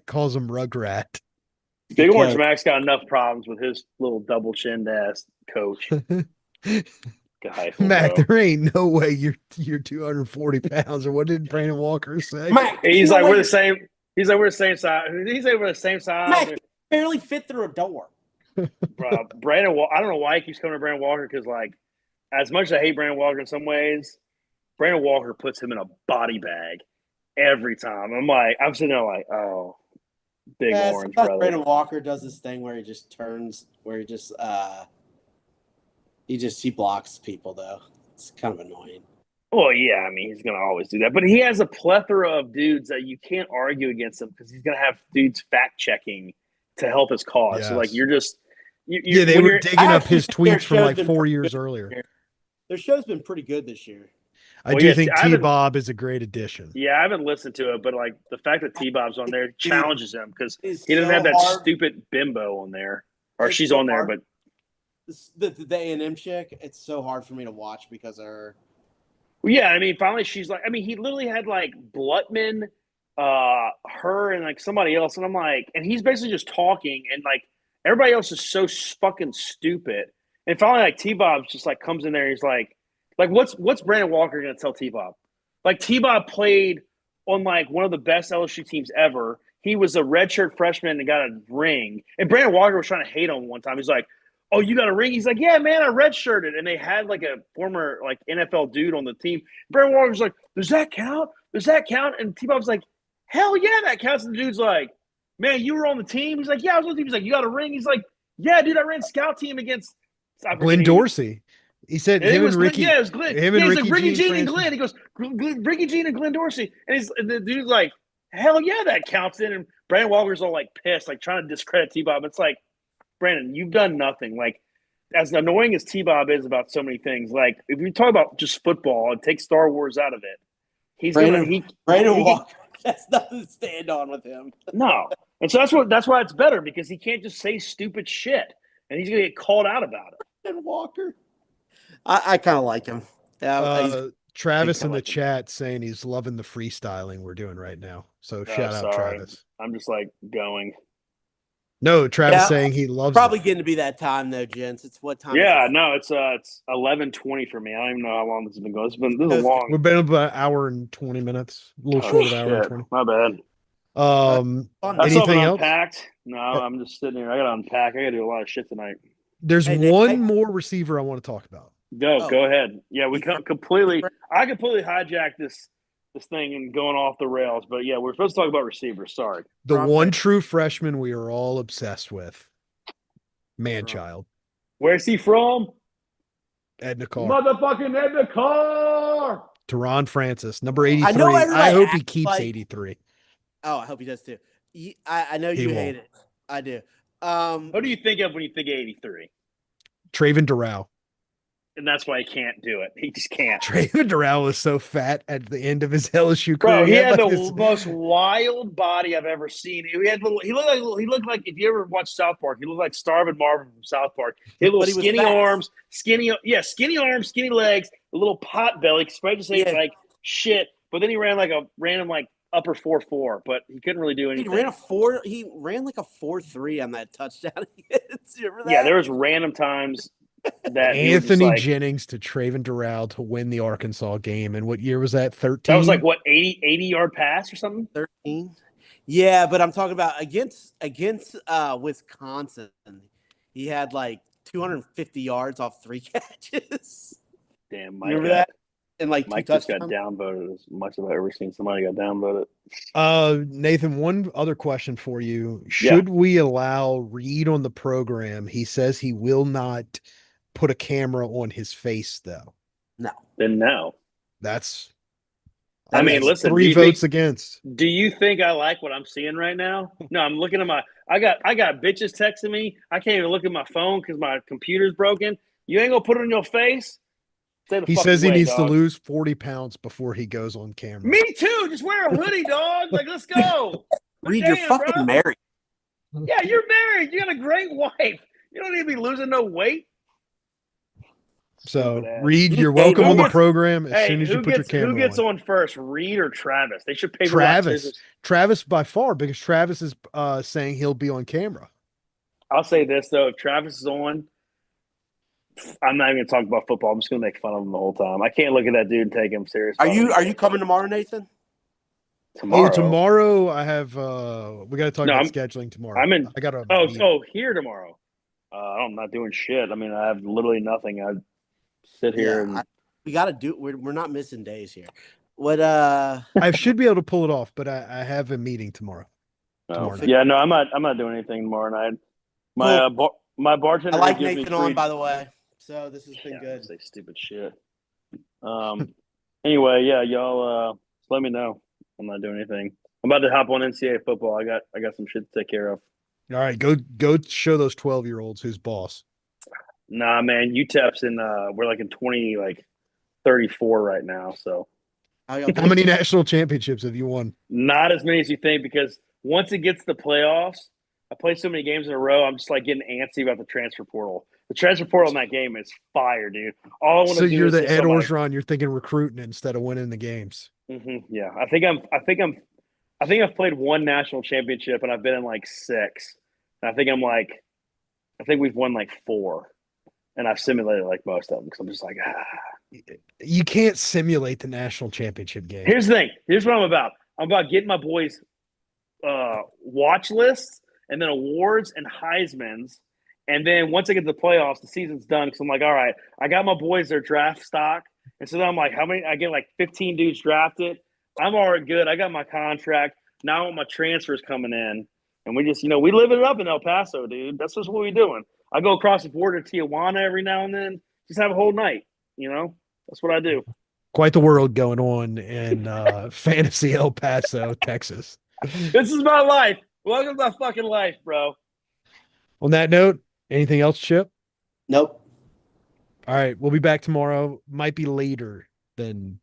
calls him Rugrat. Big Orange Mac's got enough problems with his little double chinned ass coach. Mac, there ain't no way you're 240 pounds. Or what did Brandon Walker say? Mac, he's like we're the same. He's like we're the same size. He's like we're the same size. Mac barely fit through a door. Bro, Brandon. I don't know why he keeps coming to Brandon Walker because like as much as I hate Brandon Walker in some ways, Brandon Walker puts him in a body bag every time. I'm sitting there like, oh, Big Orange brother. Brandon Walker does this thing where he just turns, where he blocks people though. It's kind of annoying. Well, yeah, I mean he's gonna always do that, but he has a plethora of dudes that you can't argue against him because he's gonna have dudes fact checking to help his cause. Yes. So like you're just. They were digging up his tweets from like 4 years earlier. Their show's been pretty good this year. I do think T-Bob is a great addition. Yeah, I haven't listened to it, but like the fact that T-Bob's on there challenges him because he doesn't have that stupid bimbo on there, or she's on there. But the A&M chick, it's so hard for me to watch because of her. Well, yeah, I mean, finally she's like, I mean, he literally had like Blutman, her, and like somebody else, and I'm like, and he's basically just talking, and like everybody else is so fucking stupid, and finally like T-Bob just like comes in there, and he's like what's Brandon Walker gonna tell T-Bob? Like T-Bob played on like one of the best LSU teams ever. He was a redshirt freshman and got a ring, and Brandon Walker was trying to hate on one time. He's like, oh, you got a ring? He's like, yeah, man, I redshirted. And they had like a former like NFL dude on the team. Brandon Walker's like, does that count? Does that count? And T-Bob's like, hell yeah, that counts. And the dude's like, man, you were on the team? He's like, yeah, I was on the team. He's like, you got a ring? He's like, yeah, dude, I ran scout team against Glenn Dorsey. He said him and Ricky. Yeah, it was Glenn. Him and Ricky Jean and Glenn. He goes, Ricky Jean and Glenn Dorsey. And the dude's like, hell yeah, that counts in. And Brandon Walker's all like pissed, like trying to discredit T-Bob. It's like, Brandon, you've done nothing. Like, as annoying as T-Bob is about so many things, like if you talk about just football and take Star Wars out of it, Brandon Walker has nothing to stand on with him. No. And so that's why it's better because he can't just say stupid shit and he's gonna get called out about it. Brandon Walker. I kind of like him. Travis in the chat saying he's loving the freestyling we're doing right now. So shout out, Travis. I'm just like going. No, Travis Yeah. saying he loves Probably it. getting to be that time though, gents. It's what time? Yeah, Is it? no, it's 11:20 for me. I don't even know how long this has been going. This is a long. We've been about an hour and 20 minutes, a little short of an hour and shit. 20. My bad. Fun. I still haven't Anything else? unpacked. No, I'm just sitting here. I gotta unpack. I gotta do a lot of shit tonight. There's Hey, Nate, one hey. more receiver I want to talk about. Go ahead. Yeah, we He- completely. I completely hijacked this thing and going off the rails. But yeah, we're supposed to talk about receivers. Sorry. The Ron one Francis. true freshman we are all obsessed with, man-child, Where's he from? Edna Carr. Motherfucking Edna Carr. Teron Francis, number I 83. know I, everybody hope he acts keeps like- 83. Oh, I hope he does too. I know He you won't. hate it. I do. What do you think of when you think of 83? Traven Durrell. And that's why he can't do it. He just can't. Traven Durrell was so fat at the end of his LSU career. Bro, he had like the this- most wild body I've ever seen. He looked like if you ever watched South Park, he looked like Starvin Marvin from South Park. He had little But he was skinny fast. arms, skinny arms, skinny legs, a little pot belly. Spread to say Yeah. like shit, but then he ran like a random like upper 4.4, but he couldn't really do He anything. ran a 4. He ran like a 4.3 on that touchdown. Remember that? Yeah, there was random times that he was just Anthony like, Jennings to Traven Durrell to win the Arkansas game. And what year was that? 13? that was like what 80-yard pass or something. 13. Yeah, but I'm talking about against Wisconsin. He had like 250 yards off 3 catches. Damn, Mike. Remember that? And like 2 Mike just got touchdowns. downvoted as much as I've ever seen somebody got downvoted. Nathan, one other question for you. Should we allow Reed on the program? He says he will not put a camera on his face, though. No. Then no. That's I mean, that's listen, 3 votes against. Do you think I like what I'm seeing right now? No, I'm looking at I got bitches texting me. I can't even look at my phone because my computer's broken. You ain't gonna put it on your face? Stay the He fucking says he way, needs dog. to lose 40 pounds before he goes on camera. Me too. Just wear a hoodie, dog. Like, let's go. Reed, you're Damn, fucking bro. married. Yeah, you're married. You got a great wife. You don't need to be losing no weight. So, Stupid ass. Reed, you're Hey, welcome who on the gets- program as Hey, soon as you who put your gets camera who gets on. on first, Reed or Travis? They should pay for Travis. Travis by far, because Travis is saying he'll be on camera. I'll say this though: if Travis is on, I'm not even gonna talk about football. I'm just gonna make fun of him the whole time. I can't look at that dude and take him serious. Are you coming tomorrow, Nathan? tomorrow? Oh, tomorrow I have we got to talk No, about I'm- scheduling tomorrow. I'm in- I got to Here tomorrow. I'm not doing shit. I mean, I have literally nothing. I sit here and We got to do. We're not missing days here. What? I should be able to pull it off, but I have a meeting tomorrow. tomorrow night. Yeah, no, I'm not doing anything tomorrow night. My my bartender I like gives me Nathan free- on, by the way. So this has been Yeah, good. say stupid shit. Anyway, yeah, y'all just let me know. I'm not doing anything. I'm about to hop on NCAA football. I got some shit to take care of. All right, go show those 12-year-olds who's boss. Nah, man, UTEP's in we're like in 34 right now, so How y'all How many national championships have you won? not as many as you think because once it gets to the playoffs, I play so many games in a row, I'm just like getting antsy about the transfer portal. The transfer portal in that game is fire, dude. All I want So to do you're is the hit Ed somebody. Orgeron. You're thinking recruiting instead of winning the games. Yeah, I think I've played one national championship and I've been in like 6. And I think we've won like 4, and I've simulated like most of them because I'm just like, You can't simulate the national championship game. Here's the thing. Here's what I'm about. I'm about getting my boys watch lists and then awards and Heisman's. And then once I get to the playoffs, the season's done. Because I'm like, all right, I got my boys their draft stock. And so then I'm like, how many? I get like 15 dudes drafted. I'm already good. I got my contract. Now I want my transfers coming in. And we just, we live it up in El Paso, dude. That's just what we're doing. I go across the border to Tijuana every now and then. Just have a whole night, That's what I do. Quite the world going on in fantasy El Paso, Texas. This is my life. Welcome to my fucking life, bro. On that note, anything else, Chip? Nope. All right, we'll be back tomorrow. Might be later than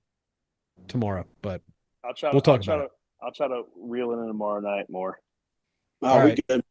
tomorrow, but I'll try We'll talk to about it. I'll try to reel it in tomorrow night more. Oh, All we right. good.